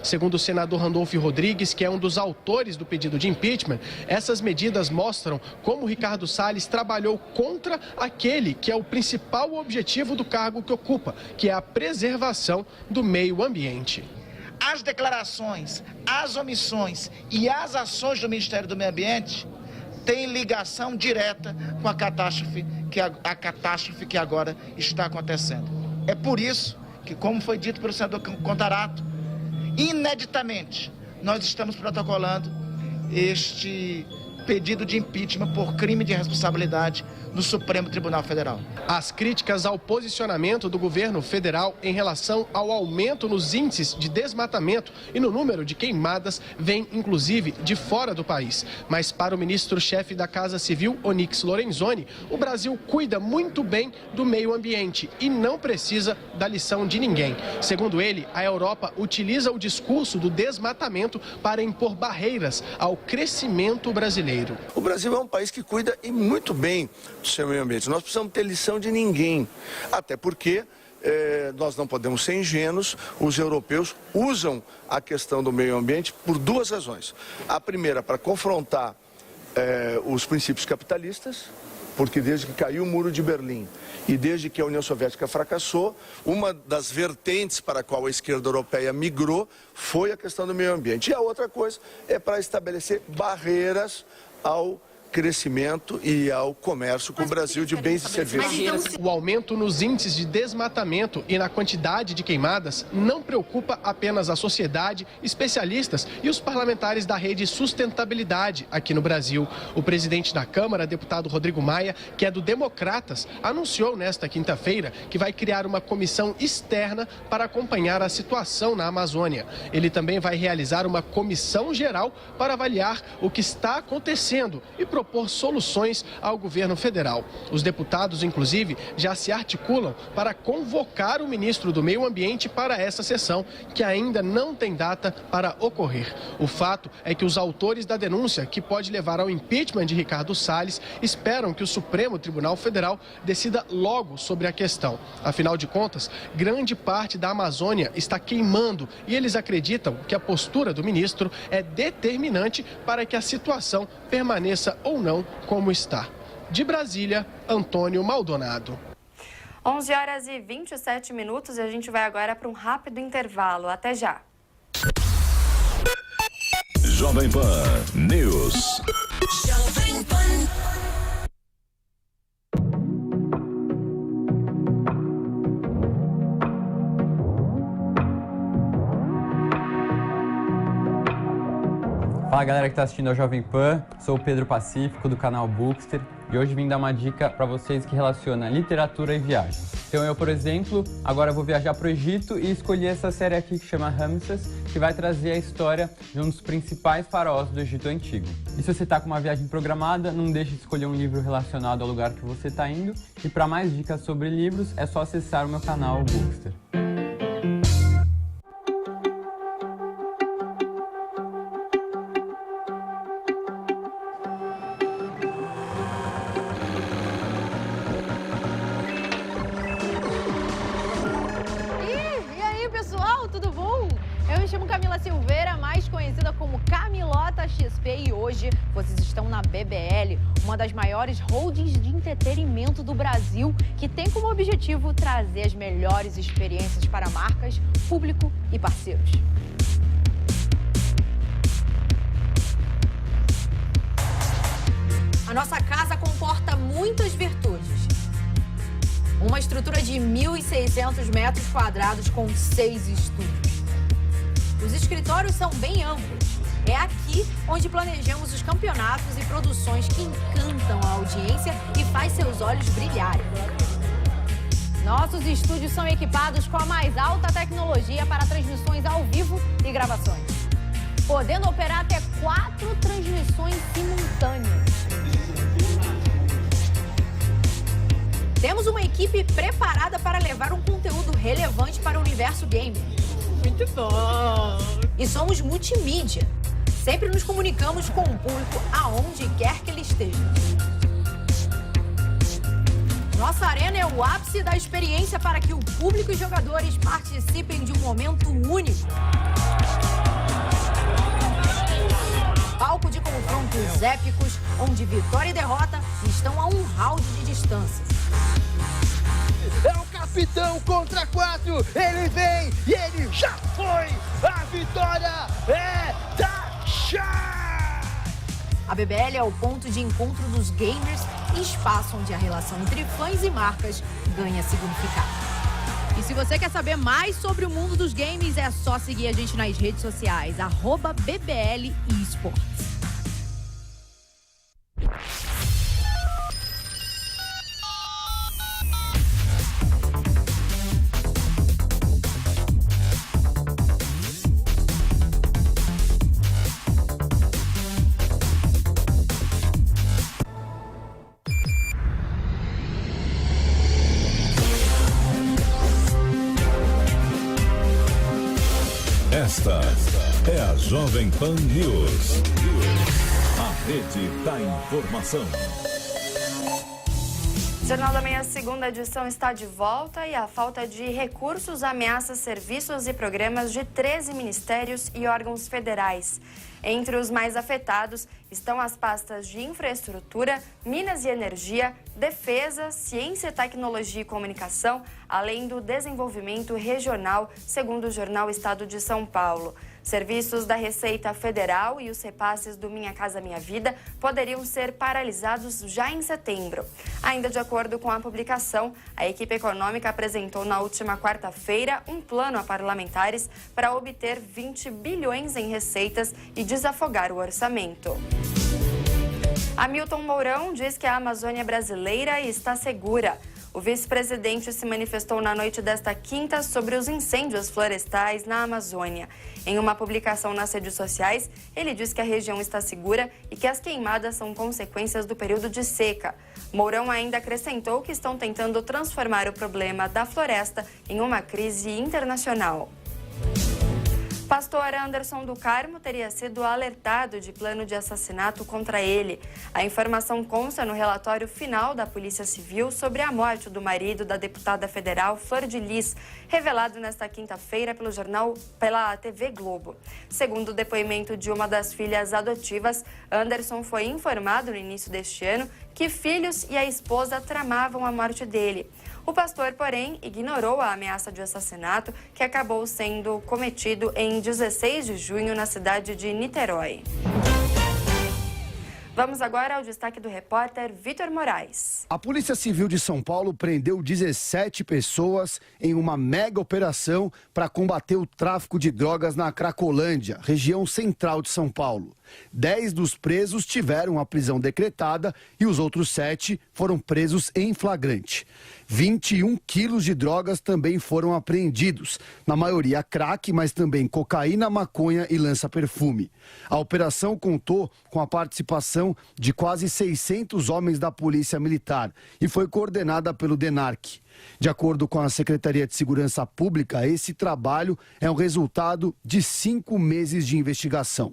Segundo o senador Randolfo Rodrigues, que é um dos autores do pedido de impeachment, essas medidas mostram como Ricardo Salles trabalhou contra aquele que é o principal objetivo do cargo que ocupa, que é a preservação do meio ambiente. As declarações, as omissões e as ações do Ministério do Meio Ambiente têm ligação direta com a catástrofe que agora está acontecendo. É por isso que, como foi dito pelo senador Contarato, ineditamente nós estamos protocolando este pedido de impeachment por crime de responsabilidade no Supremo Tribunal Federal. As críticas ao posicionamento do governo federal em relação ao aumento nos índices de desmatamento e no número de queimadas vêm, inclusive, de fora do país. Mas para o ministro-chefe da Casa Civil, Onyx Lorenzoni, o Brasil cuida muito bem do meio ambiente e não precisa da lição de ninguém. Segundo ele, a Europa utiliza o discurso do desmatamento para impor barreiras ao crescimento brasileiro. O Brasil é um país que cuida e muito bem do seu meio ambiente. Nós precisamos ter lição de ninguém, até porque nós não podemos ser ingênuos. Os europeus usam a questão do meio ambiente por duas razões. A primeira, para confrontar os princípios capitalistas, porque desde que caiu o Muro de Berlim e desde que a União Soviética fracassou, uma das vertentes para a qual a esquerda europeia migrou foi a questão do meio ambiente. E a outra coisa é para estabelecer barreiras ao crescimento e ao comércio com o Brasil de bens e serviços. O aumento nos índices de desmatamento e na quantidade de queimadas não preocupa apenas a sociedade, especialistas e os parlamentares da Rede Sustentabilidade aqui no Brasil. O presidente da Câmara, deputado Rodrigo Maia, que é do Democratas, anunciou nesta quinta-feira que vai criar uma comissão externa para acompanhar a situação na Amazônia. Ele também vai realizar uma comissão geral para avaliar o que está acontecendo e propor soluções ao governo federal. Os deputados, inclusive, já se articulam para convocar o ministro do Meio Ambiente para essa sessão, que ainda não tem data para ocorrer. O fato é que os autores da denúncia, que pode levar ao impeachment de Ricardo Salles, esperam que o Supremo Tribunal Federal decida logo sobre a questão. Afinal de contas, grande parte da Amazônia está queimando e eles acreditam que a postura do ministro é determinante para que a situação permaneça ou não como está. De Brasília, Antônio Maldonado. 11 horas e 27 minutos e a gente vai agora para um rápido intervalo. Até já. Jovem Pan News. Jovem Pan. Fala galera que está assistindo ao Jovem Pan, sou o Pedro Pacífico do canal Bookster e hoje vim dar uma dica para vocês que relaciona literatura e viagem. Então eu, por exemplo, agora vou viajar para o Egito e escolhi essa série aqui que chama Ramsés, que vai trazer a história de um dos principais faraós do Egito Antigo. E se você está com uma viagem programada, não deixe de escolher um livro relacionado ao lugar que você está indo. E para mais dicas sobre livros, é só acessar o meu canal Bookster. Silveira, mais conhecida como Camilota XP, e hoje vocês estão na BBL, uma das maiores holdings de entretenimento do Brasil, que tem como objetivo trazer as melhores experiências para marcas, público e parceiros. A nossa casa comporta muitas virtudes. Uma estrutura de 1.600 metros quadrados com 6 estúdios. Os escritórios são bem amplos É aqui onde planejamos os campeonatos e produções que encantam a audiência e faz seus olhos brilharem. Nossos estúdios são equipados com a mais alta tecnologia para transmissões ao vivo e gravações, podendo operar até 4 transmissões simultâneas. Temos uma equipe preparada para levar um conteúdo relevante para o universo gamer. Muito bom! E somos multimídia. Sempre nos comunicamos com o público aonde quer que ele esteja. Nossa arena é o ápice da experiência para que o público e jogadores participem de um momento único. Palco de confrontos épicos, onde vitória e derrota estão a um round de distância. É o capitão contra 4, ele vem e ele já foi! A vitória é da Chá! A BBL é o ponto de encontro dos gamers e espaço onde a relação entre fãs e marcas ganha significado. E se você quer saber mais sobre o mundo dos games, é só seguir a gente nas redes sociais, @BBL Esports. Esta é a Jovem Pan News, a rede da informação. Jornal da Manhã, segunda edição, está de volta e a falta de recursos ameaça serviços e programas de 13 ministérios e órgãos federais. Entre os mais afetados estão as pastas de infraestrutura, minas e energia, defesa, ciência, tecnologia e comunicação, além do desenvolvimento regional, segundo o jornal Estado de São Paulo. Serviços da Receita Federal e os repasses do Minha Casa Minha Vida poderiam ser paralisados já em setembro. Ainda de acordo com a publicação, a equipe econômica apresentou na última quarta-feira um plano a parlamentares para obter 20 bilhões em receitas e desafogar o orçamento. Hamilton Mourão diz que a Amazônia brasileira está segura. O vice-presidente se manifestou na noite desta quinta sobre os incêndios florestais na Amazônia. Em uma publicação nas redes sociais, ele diz que a região está segura e que as queimadas são consequências do período de seca. Mourão ainda acrescentou que estão tentando transformar o problema da floresta em uma crise internacional. Pastor Anderson do Carmo teria sido alertado de plano de assassinato contra ele. A informação consta no relatório final da Polícia Civil sobre a morte do marido da deputada federal Flor de Lis, revelado nesta quinta-feira pela TV Globo. Segundo o depoimento de uma das filhas adotivas, Anderson foi informado no início deste ano que filhos e a esposa tramavam a morte dele. O pastor, porém, ignorou a ameaça de assassinato que acabou sendo cometido em 16 de junho na cidade de Niterói. Vamos agora ao destaque do repórter Vitor Moraes. A Polícia Civil de São Paulo prendeu 17 pessoas em uma mega operação para combater o tráfico de drogas na Cracolândia, região central de São Paulo. 10 dos presos tiveram a prisão decretada e os outros 7 foram presos em flagrante. 21 quilos de drogas também foram apreendidos, na maioria crack, mas também cocaína, maconha e lança-perfume. A operação contou com a participação de quase 600 homens da Polícia Militar e foi coordenada pelo DENARC. De acordo com a Secretaria de Segurança Pública, esse trabalho é o resultado de 5 meses de investigação.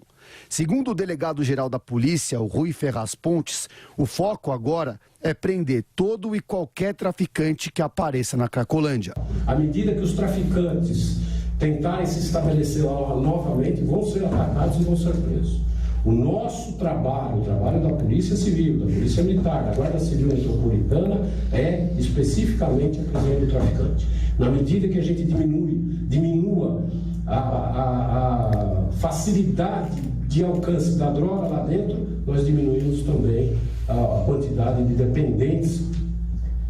Segundo o delegado-geral da polícia, o Rui Ferraz Pontes, o foco agora é prender todo e qualquer traficante que apareça na Cracolândia. À medida que os traficantes tentarem se estabelecer lá novamente, vão ser atacados e vão ser presos. O nosso trabalho, o trabalho da Polícia Civil, da Polícia Militar, da Guarda Civil Metropolitana, é especificamente a prisão do traficante. Na medida que a gente diminua a facilidade de alcance da droga lá dentro, nós diminuímos também a quantidade de dependentes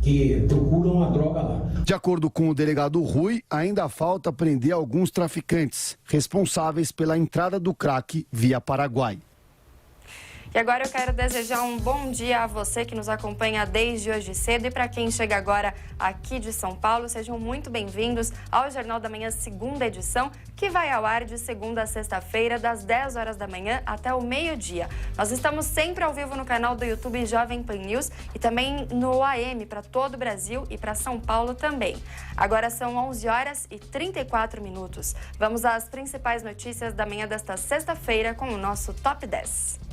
que procuram a droga lá. De acordo com o delegado Rui, ainda falta prender alguns traficantes responsáveis pela entrada do crack via Paraguai. E agora eu quero desejar um bom dia a você que nos acompanha desde hoje cedo e para quem chega agora aqui de São Paulo, sejam muito bem-vindos ao Jornal da Manhã, segunda edição, que vai ao ar de segunda a sexta-feira, das 10 horas da manhã até o meio-dia. Nós estamos sempre ao vivo no canal do YouTube Jovem Pan News e também no AM para todo o Brasil e para São Paulo também. Agora são 11 horas e 34 minutos. Vamos às principais notícias da manhã desta sexta-feira com o nosso Top 10.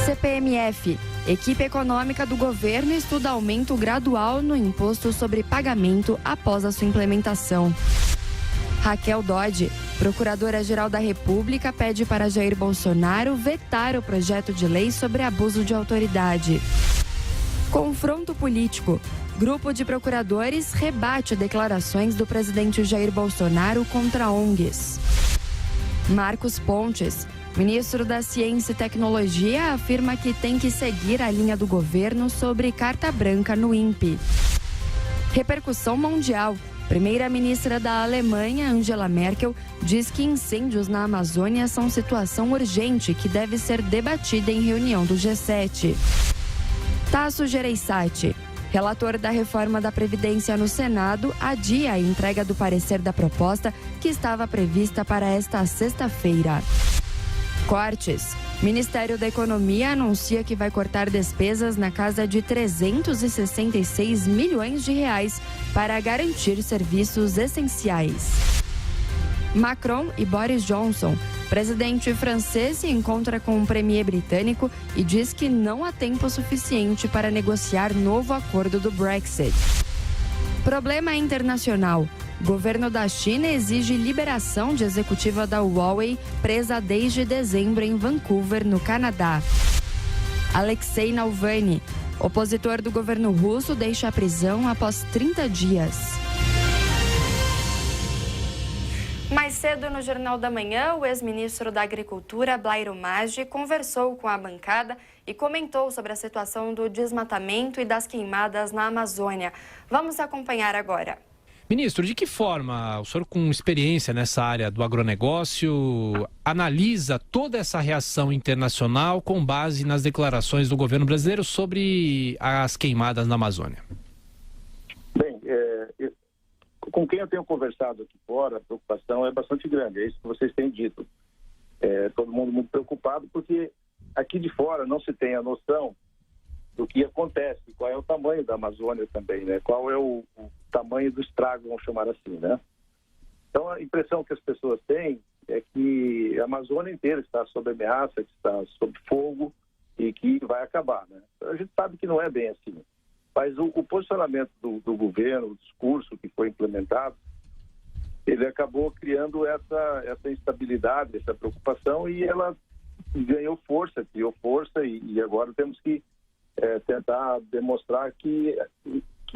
CPMF. Equipe econômica do governo estuda aumento gradual no imposto sobre pagamento após a sua implementação. Raquel Dodge, Procuradora-Geral da República, pede para Jair Bolsonaro vetar o projeto de lei sobre abuso de autoridade. Confronto político. Grupo de procuradores rebate declarações do presidente Jair Bolsonaro contra ONGs. Marcos Pontes, ministro da Ciência e Tecnologia, afirma que tem que seguir a linha do governo sobre carta branca no INPE. Repercussão mundial. Primeira-ministra da Alemanha, Angela Merkel, diz que incêndios na Amazônia são situação urgente que deve ser debatida em reunião do G7. Tasso Gereissati, relator da reforma da Previdência no Senado, adia a entrega do parecer da proposta que estava prevista para esta sexta-feira. Cortes. Ministério da Economia anuncia que vai cortar despesas na casa de 366 milhões de reais para garantir serviços essenciais. Macron e Boris Johnson. Presidente francês se encontra com o premier britânico e diz que não há tempo suficiente para negociar novo acordo do Brexit. Problema internacional. Governo da China exige liberação de executiva da Huawei, presa desde dezembro em Vancouver, no Canadá. Alexei Navalny, opositor do governo russo, deixa a prisão após 30 dias. Mais cedo no Jornal da Manhã, o ex-ministro da Agricultura, Blairo Maggi, conversou com a bancada e comentou sobre a situação do desmatamento e das queimadas na Amazônia. Vamos acompanhar agora. Ministro, de que forma o senhor, com experiência nessa área do agronegócio, analisa toda essa reação internacional com base nas declarações do governo brasileiro sobre as queimadas na Amazônia? Bem, com quem eu tenho conversado aqui fora, a preocupação é bastante grande, é isso que vocês têm dito. Todo mundo muito preocupado porque aqui de fora não se tem a noção do que acontece, qual é o tamanho da Amazônia também, né? Qual é o tamanho do estrago, vamos chamar assim, né? Então a impressão que as pessoas têm é que a Amazônia inteira está sob ameaça, que está sob fogo e que vai acabar, né? A gente sabe que não é bem assim. Mas o posicionamento do governo, o discurso que foi implementado, ele acabou criando essa instabilidade, essa preocupação, e ela ganhou força, criou força, e agora temos que tentar demonstrar que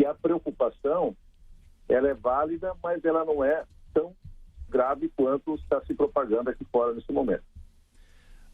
a preocupação ela é válida, mas ela não é tão grave quanto está se propagando aqui fora nesse momento.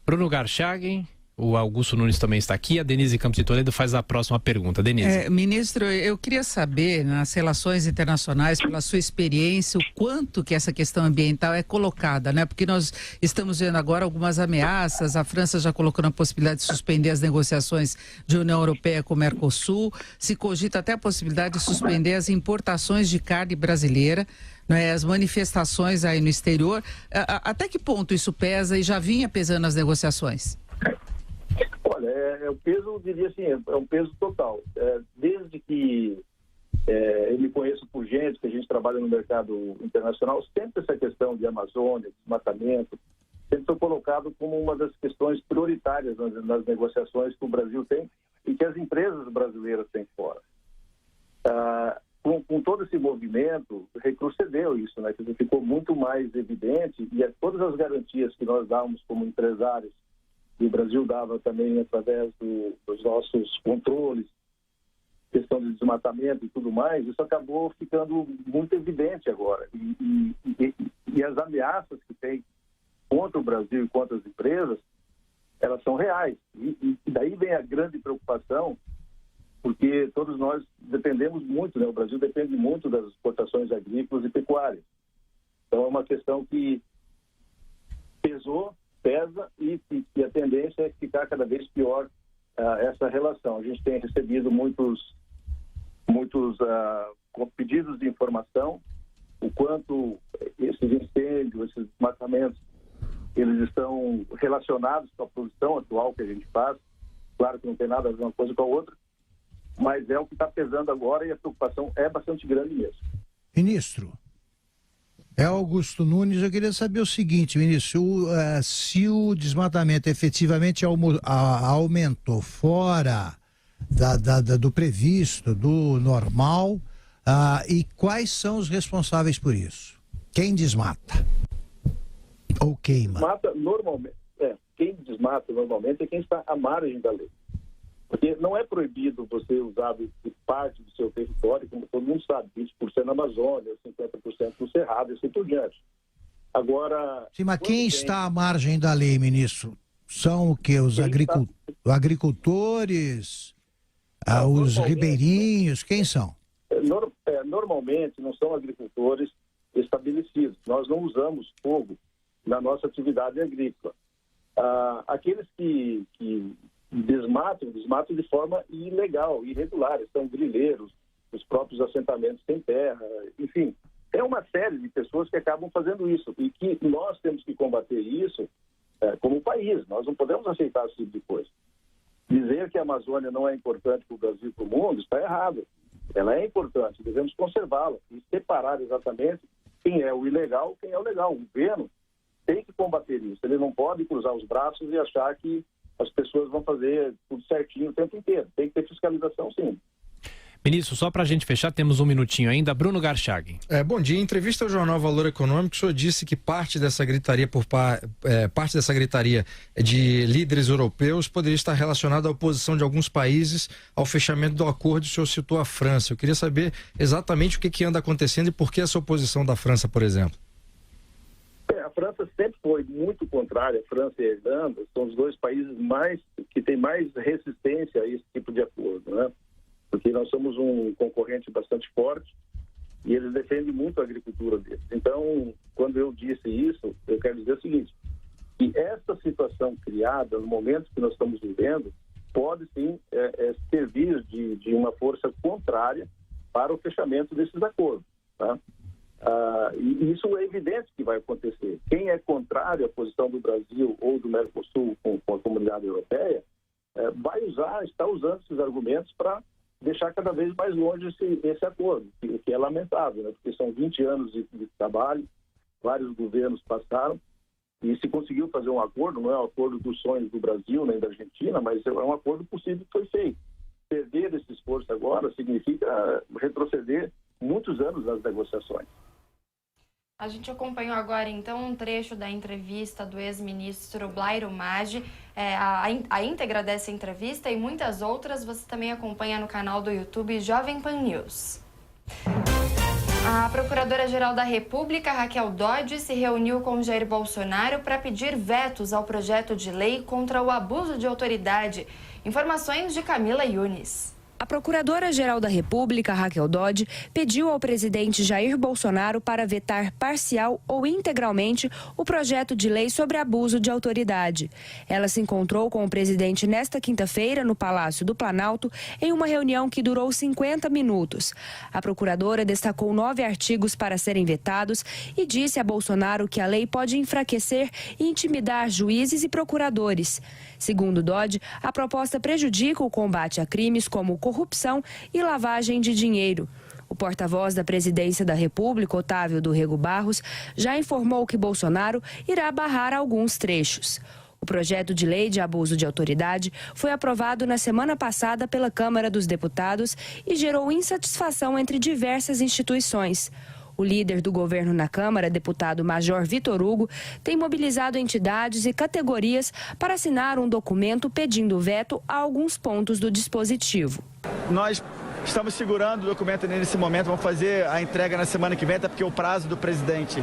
Bruno Garchagen. O Augusto Nunes também está aqui. A Denise Campos de Toledo faz a próxima pergunta. Denise. Ministro, eu queria saber, nas relações internacionais, pela sua experiência, o quanto que essa questão ambiental é colocada, né? Porque nós estamos vendo agora algumas ameaças, a França já colocou na possibilidade de suspender as negociações de União Europeia com o Mercosul, se cogita até a possibilidade de suspender as importações de carne brasileira, né? As manifestações aí no exterior. Até que ponto isso pesa e já vinha pesando nas negociações? Olha, o peso, eu diria assim, é um peso total. Desde que eu me conheço por gente, que a gente trabalha no mercado internacional, sempre essa questão de Amazônia, desmatamento, sempre foi colocado como uma das questões prioritárias nas negociações que o Brasil tem e que as empresas brasileiras têm fora. Com todo esse movimento, retrocedeu isso, né? Ficou muito mais evidente, e todas as garantias que nós dávamos como empresários, e o Brasil dava também através dos nossos controles, questão de desmatamento e tudo mais, isso acabou ficando muito evidente agora. E as ameaças que tem contra o Brasil e contra as empresas elas são reais. E daí vem a grande preocupação, porque todos nós dependemos muito, né? O Brasil depende muito das exportações agrícolas e pecuárias. Então é uma questão que pesa e a tendência é ficar cada vez pior essa relação. A gente tem recebido muitos pedidos de informação, o quanto esses incêndios, esses desmatamentos, eles estão relacionados com a produção atual que a gente faz. Claro que não tem nada a ver uma coisa com a outra, mas é o que está pesando agora e a preocupação é bastante grande mesmo. Ministro, é Augusto Nunes. Eu queria saber o seguinte, ministro, se o desmatamento efetivamente aumentou fora do previsto, do normal, e quais são os responsáveis por isso? Quem desmata? Ou queima? Quem desmata normalmente é quem está à margem da lei. Porque não é proibido você usar de parte do seu território, como todo mundo sabe, 20% na Amazônia, 50% no Cerrado e assim por diante. Agora... Sim, mas quem está à margem da lei, ministro? São o quê? Os agricultores? Os ribeirinhos? Quem são? Normalmente não são agricultores estabelecidos. Nós não usamos fogo na nossa atividade agrícola. Aqueles que desmatam de forma ilegal, irregular, são grileiros, os próprios assentamentos sem terra, enfim, é uma série de pessoas que acabam fazendo isso e que nós temos que combater isso como país. Nós não podemos aceitar esse tipo de coisa. Dizer que a Amazônia não é importante para o Brasil e para o mundo está errado. Ela é importante, devemos conservá-la e separar exatamente quem é o ilegal e quem é o legal. O governo tem que combater isso. Ele não pode cruzar os braços e achar que as pessoas vão fazer tudo certinho o tempo inteiro. Tem que ter fiscalização, sim. Ministro, só para a gente fechar, temos um minutinho ainda. Bruno Garchag. Bom dia. Em entrevista ao jornal Valor Econômico, o senhor disse que parte dessa gritaria de líderes europeus poderia estar relacionada à oposição de alguns países ao fechamento do acordo. O senhor citou a França. Eu queria saber exatamente o que anda acontecendo e por que essa oposição da França, por exemplo. A França sempre foi muito contrária. A França e a Irlanda são os dois países que têm mais resistência a esse tipo de acordo, né? Porque nós somos um concorrente bastante forte e eles defendem muito a agricultura deles. Então, quando eu disse isso, eu quero dizer o seguinte, que essa situação criada no momento que nós estamos vivendo pode sim servir de uma força contrária para o fechamento desses acordos, tá? E isso é evidente que vai acontecer. Quem é contrário à posição do Brasil ou do Mercosul com a comunidade europeia está usando esses argumentos para deixar cada vez mais longe esse acordo, o que é lamentável, né? Porque são 20 anos de trabalho, vários governos passaram e se conseguiu fazer um acordo. Não é um acordo dos sonhos do Brasil nem da Argentina, mas é um acordo possível que foi feito. Perder esse esforço agora significa retroceder muitos anos nas negociações. A gente acompanhou agora, então, um trecho da entrevista do ex-ministro Blairo Maggi. A íntegra dessa entrevista e muitas outras você também acompanha no canal do YouTube Jovem Pan News. A Procuradora-Geral da República, Raquel Dodge, se reuniu com Jair Bolsonaro para pedir vetos ao projeto de lei contra o abuso de autoridade. Informações de Camila Yunes. A Procuradora-Geral da República, Raquel Dodge, pediu ao presidente Jair Bolsonaro para vetar parcial ou integralmente o projeto de lei sobre abuso de autoridade. Ela se encontrou com o presidente nesta quinta-feira no Palácio do Planalto em uma reunião que durou 50 minutos. A procuradora destacou 9 artigos para serem vetados e disse a Bolsonaro que a lei pode enfraquecer e intimidar juízes e procuradores. Segundo Dodge, a proposta prejudica o combate a crimes como corrupção e lavagem de dinheiro. O porta-voz da Presidência da República, Otávio do Rego Barros, já informou que Bolsonaro irá barrar alguns trechos. O projeto de lei de abuso de autoridade foi aprovado na semana passada pela Câmara dos Deputados e gerou insatisfação entre diversas instituições. O líder do governo na Câmara, deputado Major Vitor Hugo, tem mobilizado entidades e categorias para assinar um documento pedindo veto a alguns pontos do dispositivo. Nós estamos segurando o documento nesse momento, vamos fazer a entrega na semana que vem, até porque o prazo do presidente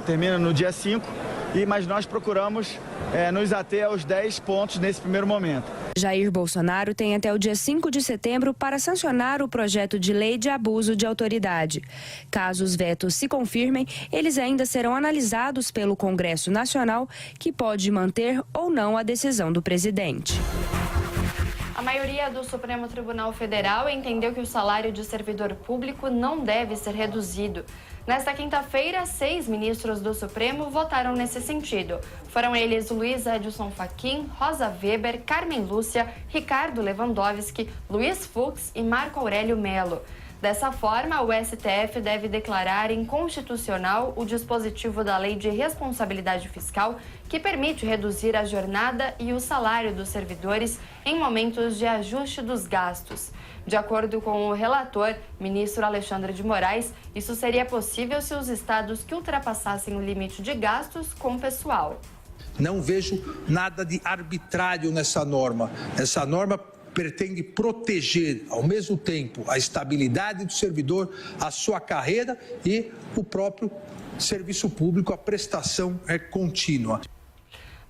termina no dia 5. mas nós procuramos nos ater aos 10 pontos nesse primeiro momento. Jair Bolsonaro tem até o dia 5 de setembro para sancionar o projeto de lei de abuso de autoridade. Caso os vetos se confirmem, eles ainda serão analisados pelo Congresso Nacional, que pode manter ou não a decisão do presidente. A maioria do Supremo Tribunal Federal entendeu que o salário de servidor público não deve ser reduzido. Nesta quinta-feira, 6 ministros do Supremo votaram nesse sentido. Foram eles Luiz Edson Fachin, Rosa Weber, Carmen Lúcia, Ricardo Lewandowski, Luiz Fux e Marco Aurélio Mello. Dessa forma, o STF deve declarar inconstitucional o dispositivo da Lei de Responsabilidade Fiscal, que permite reduzir a jornada e o salário dos servidores em momentos de ajuste dos gastos. De acordo com o relator, ministro Alexandre de Moraes, isso seria possível se os estados que ultrapassassem o limite de gastos com pessoal. Não vejo nada de arbitrário nessa norma. Essa norma pretende proteger, ao mesmo tempo, a estabilidade do servidor, a sua carreira e o próprio serviço público. A prestação é contínua.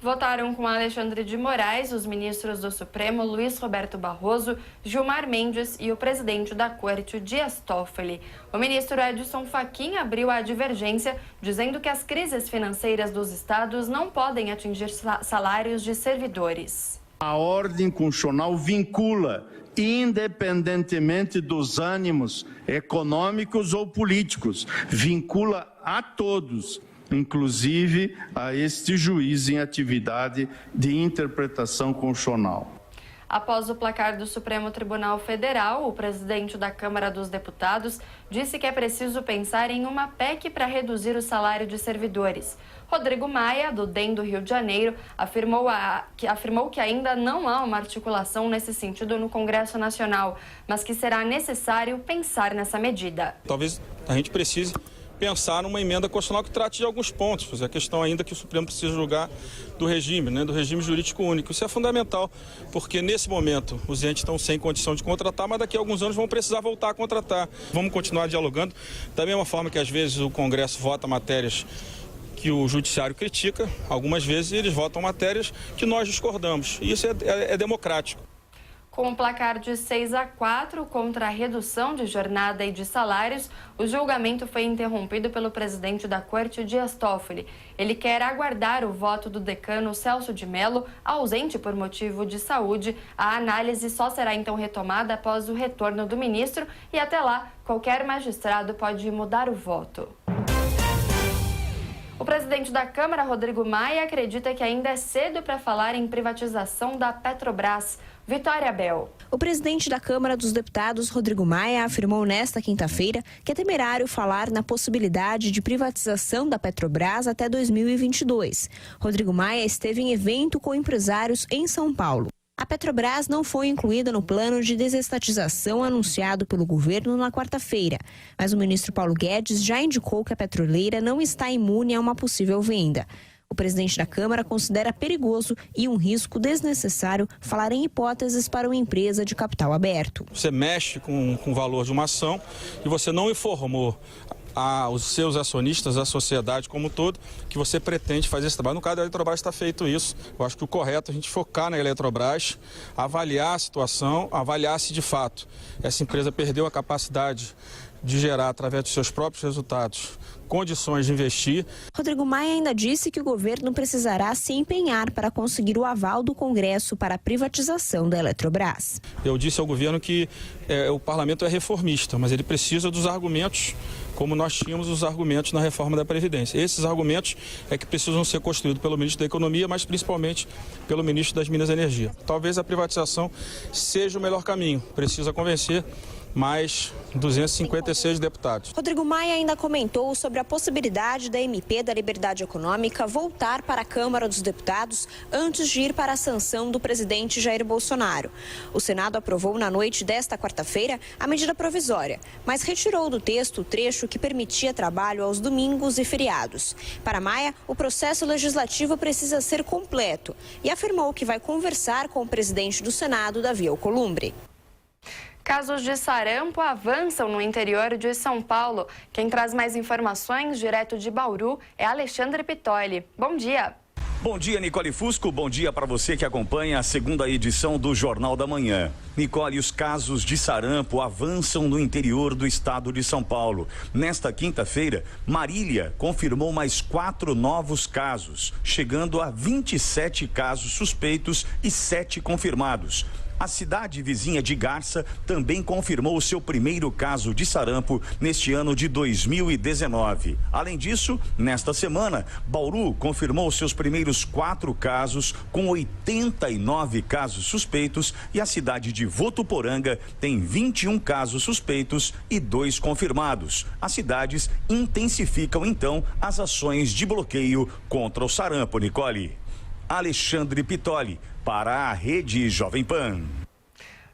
Votaram com Alexandre de Moraes os ministros do Supremo Luiz Roberto Barroso, Gilmar Mendes e o presidente da Corte, Dias Toffoli. O ministro Edson Fachin abriu a divergência, dizendo que as crises financeiras dos estados não podem atingir salários de servidores. A ordem constitucional vincula, independentemente dos ânimos econômicos ou políticos, vincula a todos, inclusive a este juiz em atividade de interpretação constitucional. Após o placar do Supremo Tribunal Federal, o presidente da Câmara dos Deputados disse que é preciso pensar em uma PEC para reduzir o salário de servidores. Rodrigo Maia, do DEM do Rio de Janeiro, afirmou que ainda não há uma articulação nesse sentido no Congresso Nacional, mas que será necessário pensar nessa medida. Talvez a gente precise pensar numa emenda constitucional que trate de alguns pontos. A questão ainda que o Supremo precisa julgar do regime, do regime jurídico único. Isso é fundamental, porque nesse momento os entes estão sem condição de contratar, mas daqui a alguns anos vão precisar voltar a contratar. Vamos continuar dialogando, da mesma forma que às vezes o Congresso vota matérias que o Judiciário critica, algumas vezes eles votam matérias que nós discordamos. E isso é democrático. Com um placar de 6-4 contra a redução de jornada e de salários, o julgamento foi interrompido pelo presidente da Corte, Dias Toffoli. Ele quer aguardar o voto do decano Celso de Mello, ausente por motivo de saúde. A análise só será então retomada após o retorno do ministro e até lá, qualquer magistrado pode mudar o voto. O presidente da Câmara, Rodrigo Maia, acredita que ainda é cedo para falar em privatização da Petrobras. Vitória Bel. O presidente da Câmara dos Deputados, Rodrigo Maia, afirmou nesta quinta-feira que é temerário falar na possibilidade de privatização da Petrobras até 2022. Rodrigo Maia esteve em evento com empresários em São Paulo. A Petrobras não foi incluída no plano de desestatização anunciado pelo governo na quarta-feira, mas o ministro Paulo Guedes já indicou que a petroleira não está imune a uma possível venda. O presidente da Câmara considera perigoso e um risco desnecessário falar em hipóteses para uma empresa de capital aberto. Você mexe com o valor de uma ação e você não informou os seus acionistas, a sociedade como um todo, que você pretende fazer esse trabalho. No caso da Eletrobras está feito isso. Eu acho que o correto é a gente focar na Eletrobras, avaliar a situação, avaliar se de fato essa empresa perdeu a capacidade de gerar, através dos seus próprios resultados, condições de investir. Rodrigo Maia ainda disse que o governo precisará se empenhar para conseguir o aval do Congresso para a privatização da Eletrobras. Eu disse ao governo que o parlamento é reformista, mas ele precisa dos argumentos, como nós tínhamos os argumentos na reforma da Previdência. Esses argumentos é que precisam ser construídos pelo ministro da Economia, mas principalmente pelo ministro das Minas e Energia. Talvez a privatização seja o melhor caminho. Precisa convencer mais 256 deputados. Rodrigo Maia ainda comentou sobre a possibilidade da MP da Liberdade Econômica voltar para a Câmara dos Deputados antes de ir para a sanção do presidente Jair Bolsonaro. O Senado aprovou na noite desta quarta-feira a medida provisória, mas retirou do texto o trecho que permitia trabalho aos domingos e feriados. Para Maia, o processo legislativo precisa ser completo e afirmou que vai conversar com o presidente do Senado, Davi Alcolumbre. Casos de sarampo avançam no interior de São Paulo. Quem traz mais informações direto de Bauru é Alexandre Pitoli. Bom dia. Bom dia, Nicole Fusco. Bom dia para você que acompanha a segunda edição do Jornal da Manhã. Nicole, os casos de sarampo avançam no interior do estado de São Paulo. Nesta quinta-feira, Marília confirmou mais 4 novos casos, chegando a 27 casos suspeitos e 7 confirmados. A cidade vizinha de Garça também confirmou o seu primeiro caso de sarampo neste ano de 2019. Além disso, nesta semana, Bauru confirmou seus primeiros 4 casos, com 89 casos suspeitos, e a cidade de Votuporanga tem 21 casos suspeitos e 2 confirmados. As cidades intensificam, então, as ações de bloqueio contra o sarampo, Nicole. Alexandre Pitoli, para a Rede Jovem Pan.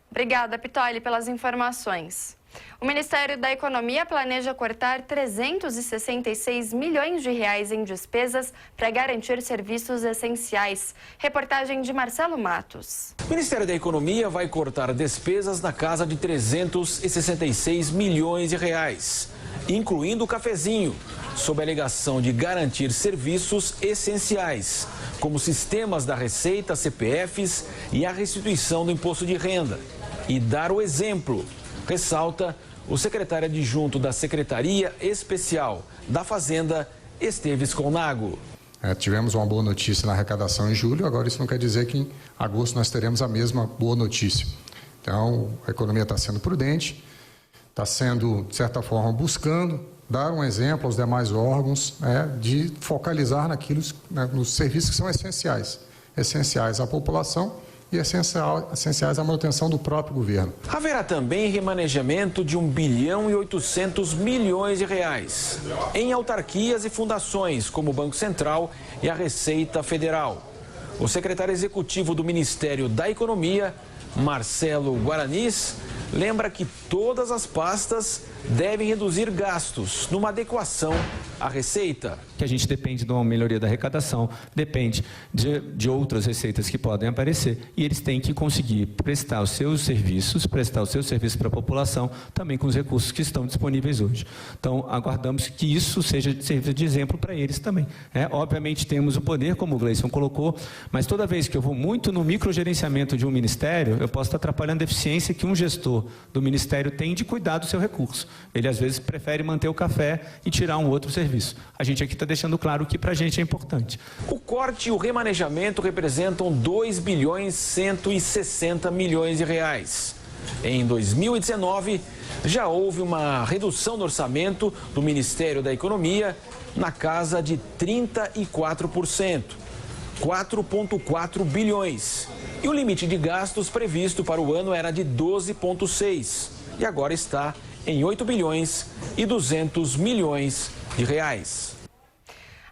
Obrigada, Pitoli, pelas informações. O Ministério da Economia planeja cortar 366 milhões de reais em despesas para garantir serviços essenciais. Reportagem de Marcelo Matos. O Ministério da Economia vai cortar despesas na casa de 366 milhões de reais, incluindo o cafezinho, sob a alegação de garantir serviços essenciais, como sistemas da Receita, CPFs e a restituição do imposto de renda. E dar o exemplo, ressalta o secretário adjunto da Secretaria Especial da Fazenda, Esteves Colnago. Tivemos uma boa notícia na arrecadação em julho, agora isso não quer dizer que em agosto nós teremos a mesma boa notícia. Então, a economia está sendo prudente, está sendo, de certa forma, buscando dar um exemplo aos demais órgãos de focalizar nos serviços que são essenciais à população e essenciais à manutenção do próprio governo. Haverá também remanejamento de 1 bilhão e 800 milhões de reais em autarquias e fundações, como o Banco Central e a Receita Federal. O secretário executivo do Ministério da Economia, Marcelo Guaranis, lembra que todas as pastas devem reduzir gastos numa adequação à receita. Que a gente depende de uma melhoria da arrecadação, depende de outras receitas que podem aparecer, e eles têm que conseguir prestar os seus serviços para a população, também com os recursos que estão disponíveis hoje. Então, aguardamos que isso sirva de exemplo para eles também. Obviamente temos o poder, como o Gleison colocou, mas toda vez que eu vou muito no microgerenciamento de um ministério, eu posso estar atrapalhando a eficiência que um gestor do ministério tem de cuidar do seu recurso. Ele às vezes prefere manter o café e tirar um outro serviço. A gente aqui está deixando claro que para a gente é importante. O corte e o remanejamento representam 2 bilhões 160 milhões de reais. Em 2019, já houve uma redução no orçamento do Ministério da Economia na casa de 34%, 4,4 bilhões. E o limite de gastos previsto para o ano era de 12,6 e agora está em 8 bilhões e 200 milhões de reais.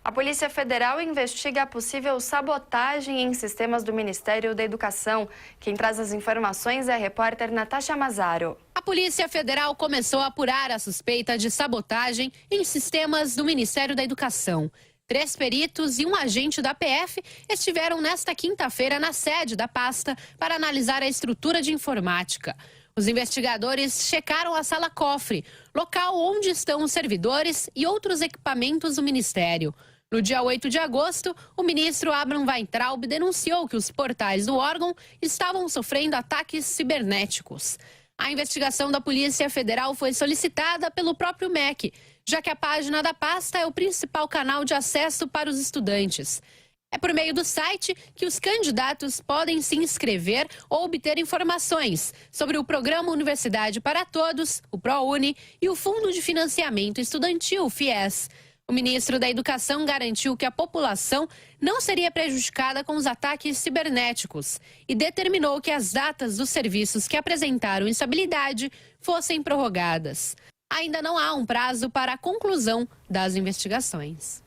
A Polícia Federal investiga a possível sabotagem em sistemas do Ministério da Educação. Quem traz as informações é a repórter Natasha Mazaro. A Polícia Federal começou a apurar a suspeita de sabotagem em sistemas do Ministério da Educação. 3 peritos e um agente da PF estiveram nesta quinta-feira na sede da pasta para analisar a estrutura de informática. Os investigadores checaram a sala-cofre, local onde estão os servidores e outros equipamentos do Ministério. No dia 8 de agosto, o ministro Abraham Weintraub denunciou que os portais do órgão estavam sofrendo ataques cibernéticos. A investigação da Polícia Federal foi solicitada pelo próprio MEC, já que a página da pasta é o principal canal de acesso para os estudantes. É por meio do site que os candidatos podem se inscrever ou obter informações sobre o Programa Universidade para Todos, o ProUni, e o Fundo de Financiamento Estudantil, FIES. O ministro da Educação garantiu que a população não seria prejudicada com os ataques cibernéticos e determinou que as datas dos serviços que apresentaram instabilidade fossem prorrogadas. Ainda não há um prazo para a conclusão das investigações.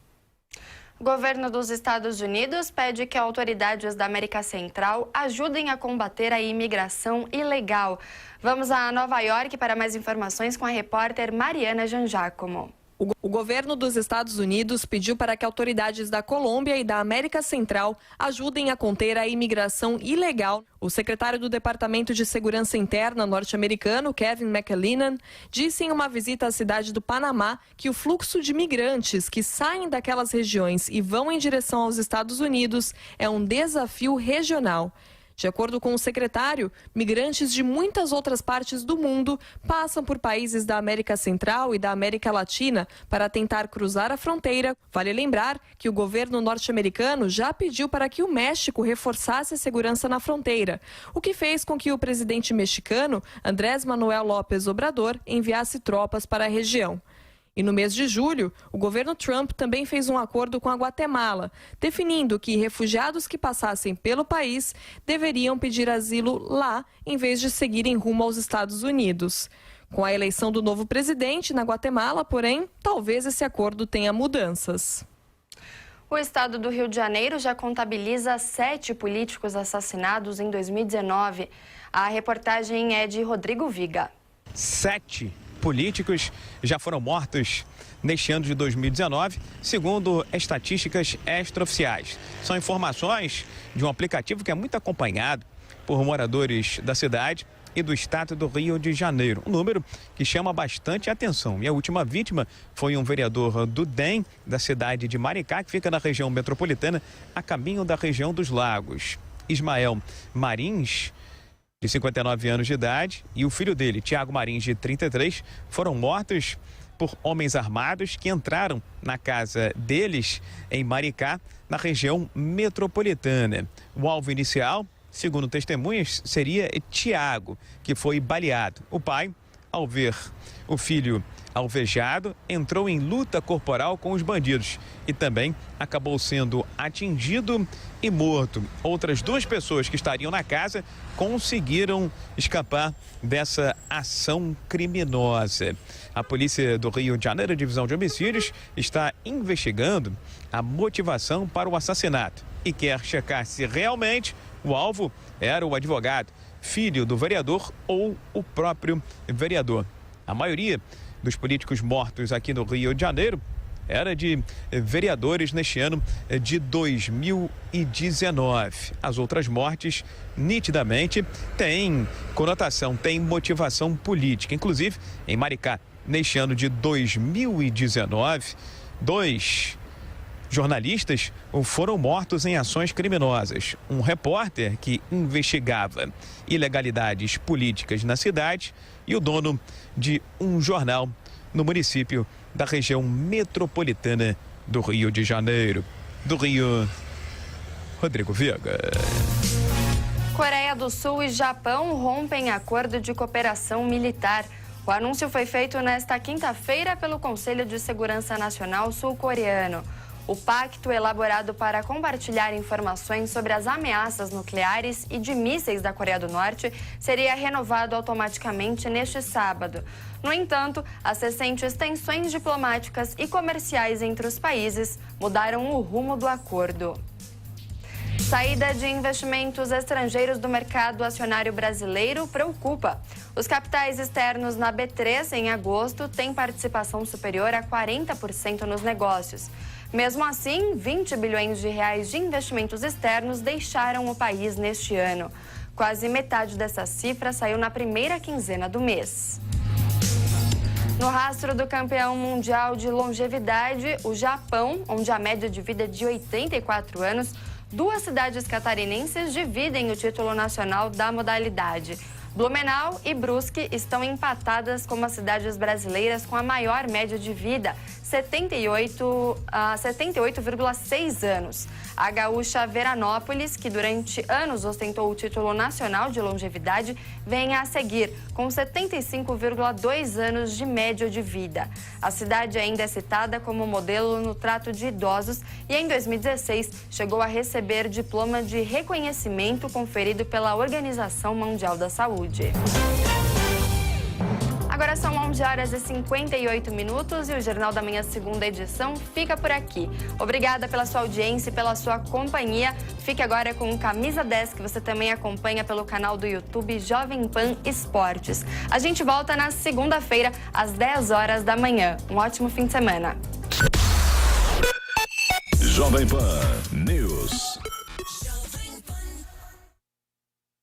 O governo dos Estados Unidos pede que autoridades da América Central ajudem a combater a imigração ilegal. Vamos a Nova York para mais informações com a repórter Mariana Jangiacomo. O governo dos Estados Unidos pediu para que autoridades da Colômbia e da América Central ajudem a conter a imigração ilegal. O secretário do Departamento de Segurança Interna norte-americano, Kevin McAleenan, disse em uma visita à cidade do Panamá que o fluxo de migrantes que saem daquelas regiões e vão em direção aos Estados Unidos é um desafio regional. De acordo com o secretário, migrantes de muitas outras partes do mundo passam por países da América Central e da América Latina para tentar cruzar a fronteira. Vale lembrar que o governo norte-americano já pediu para que o México reforçasse a segurança na fronteira, o que fez com que o presidente mexicano, Andrés Manuel López Obrador, enviasse tropas para a região. E no mês de julho, o governo Trump também fez um acordo com a Guatemala, definindo que refugiados que passassem pelo país deveriam pedir asilo lá, em vez de seguirem rumo aos Estados Unidos. Com a eleição do novo presidente na Guatemala, porém, talvez esse acordo tenha mudanças. O estado do Rio de Janeiro já contabiliza 7 políticos assassinados em 2019. A reportagem é de Rodrigo Viga. 7 políticos já foram mortos neste ano de 2019, segundo estatísticas extraoficiais. São informações de um aplicativo que é muito acompanhado por moradores da cidade e do estado do Rio de Janeiro. Um número que chama bastante atenção. E a última vítima foi um vereador do DEM, da cidade de Maricá, que fica na região metropolitana, a caminho da região dos Lagos. Ismael Marins, de 59 anos de idade, e o filho dele, Tiago Marins, de 33, foram mortos por homens armados que entraram na casa deles em Maricá, na região metropolitana. O alvo inicial, segundo testemunhas, seria Tiago, que foi baleado. O pai, ao ver o filho alvejado, entrou em luta corporal com os bandidos e também acabou sendo atingido e morto. Outras 2 pessoas que estariam na casa conseguiram escapar dessa ação criminosa. A polícia do Rio de Janeiro, divisão de homicídios, está investigando a motivação para o assassinato e quer checar se realmente o alvo era o advogado, filho do vereador ou o próprio vereador. A maioria dos políticos mortos aqui no Rio de Janeiro era de vereadores neste ano de 2019. As outras mortes, nitidamente, têm conotação, têm motivação política. Inclusive, em Maricá, neste ano de 2019, 2 jornalistas foram mortos em ações criminosas. Um repórter que investigava ilegalidades políticas na cidade e o dono de um jornal no município da região metropolitana do Rio de Janeiro. Do Rio, Rodrigo Viga. Coreia do Sul e Japão rompem acordo de cooperação militar. O anúncio foi feito nesta quinta-feira pelo Conselho de Segurança Nacional sul-coreano. O pacto, elaborado para compartilhar informações sobre as ameaças nucleares e de mísseis da Coreia do Norte, seria renovado automaticamente neste sábado. No entanto, as recentes tensões diplomáticas e comerciais entre os países mudaram o rumo do acordo. Saída de investimentos estrangeiros do mercado acionário brasileiro preocupa. Os capitais externos na B3, em agosto, têm participação superior a 40% nos negócios. Mesmo assim, 20 bilhões de reais de investimentos externos deixaram o país neste ano. Quase metade dessa cifra saiu na primeira quinzena do mês. No rastro do campeão mundial de longevidade, o Japão, onde a média de vida é de 84 anos, 2 cidades catarinenses dividem o título nacional da modalidade. Blumenau e Brusque estão empatadas como as cidades brasileiras com a maior média de vida, 78,6 anos. A gaúcha Veranópolis, que durante anos ostentou o título nacional de longevidade, vem a seguir, com 75,2 anos de média de vida. A cidade ainda é citada como modelo no trato de idosos e, em 2016, chegou a receber diploma de reconhecimento conferido pela Organização Mundial da Saúde. Agora são 11 horas e 58 minutos e o Jornal da Manhã, segunda edição, fica por aqui. Obrigada pela sua audiência e pela sua companhia. Fique agora com o Camisa 10, que você também acompanha pelo canal do YouTube Jovem Pan Esportes. A gente volta na segunda-feira, às 10 horas da manhã. Um ótimo fim de semana. Jovem Pan News.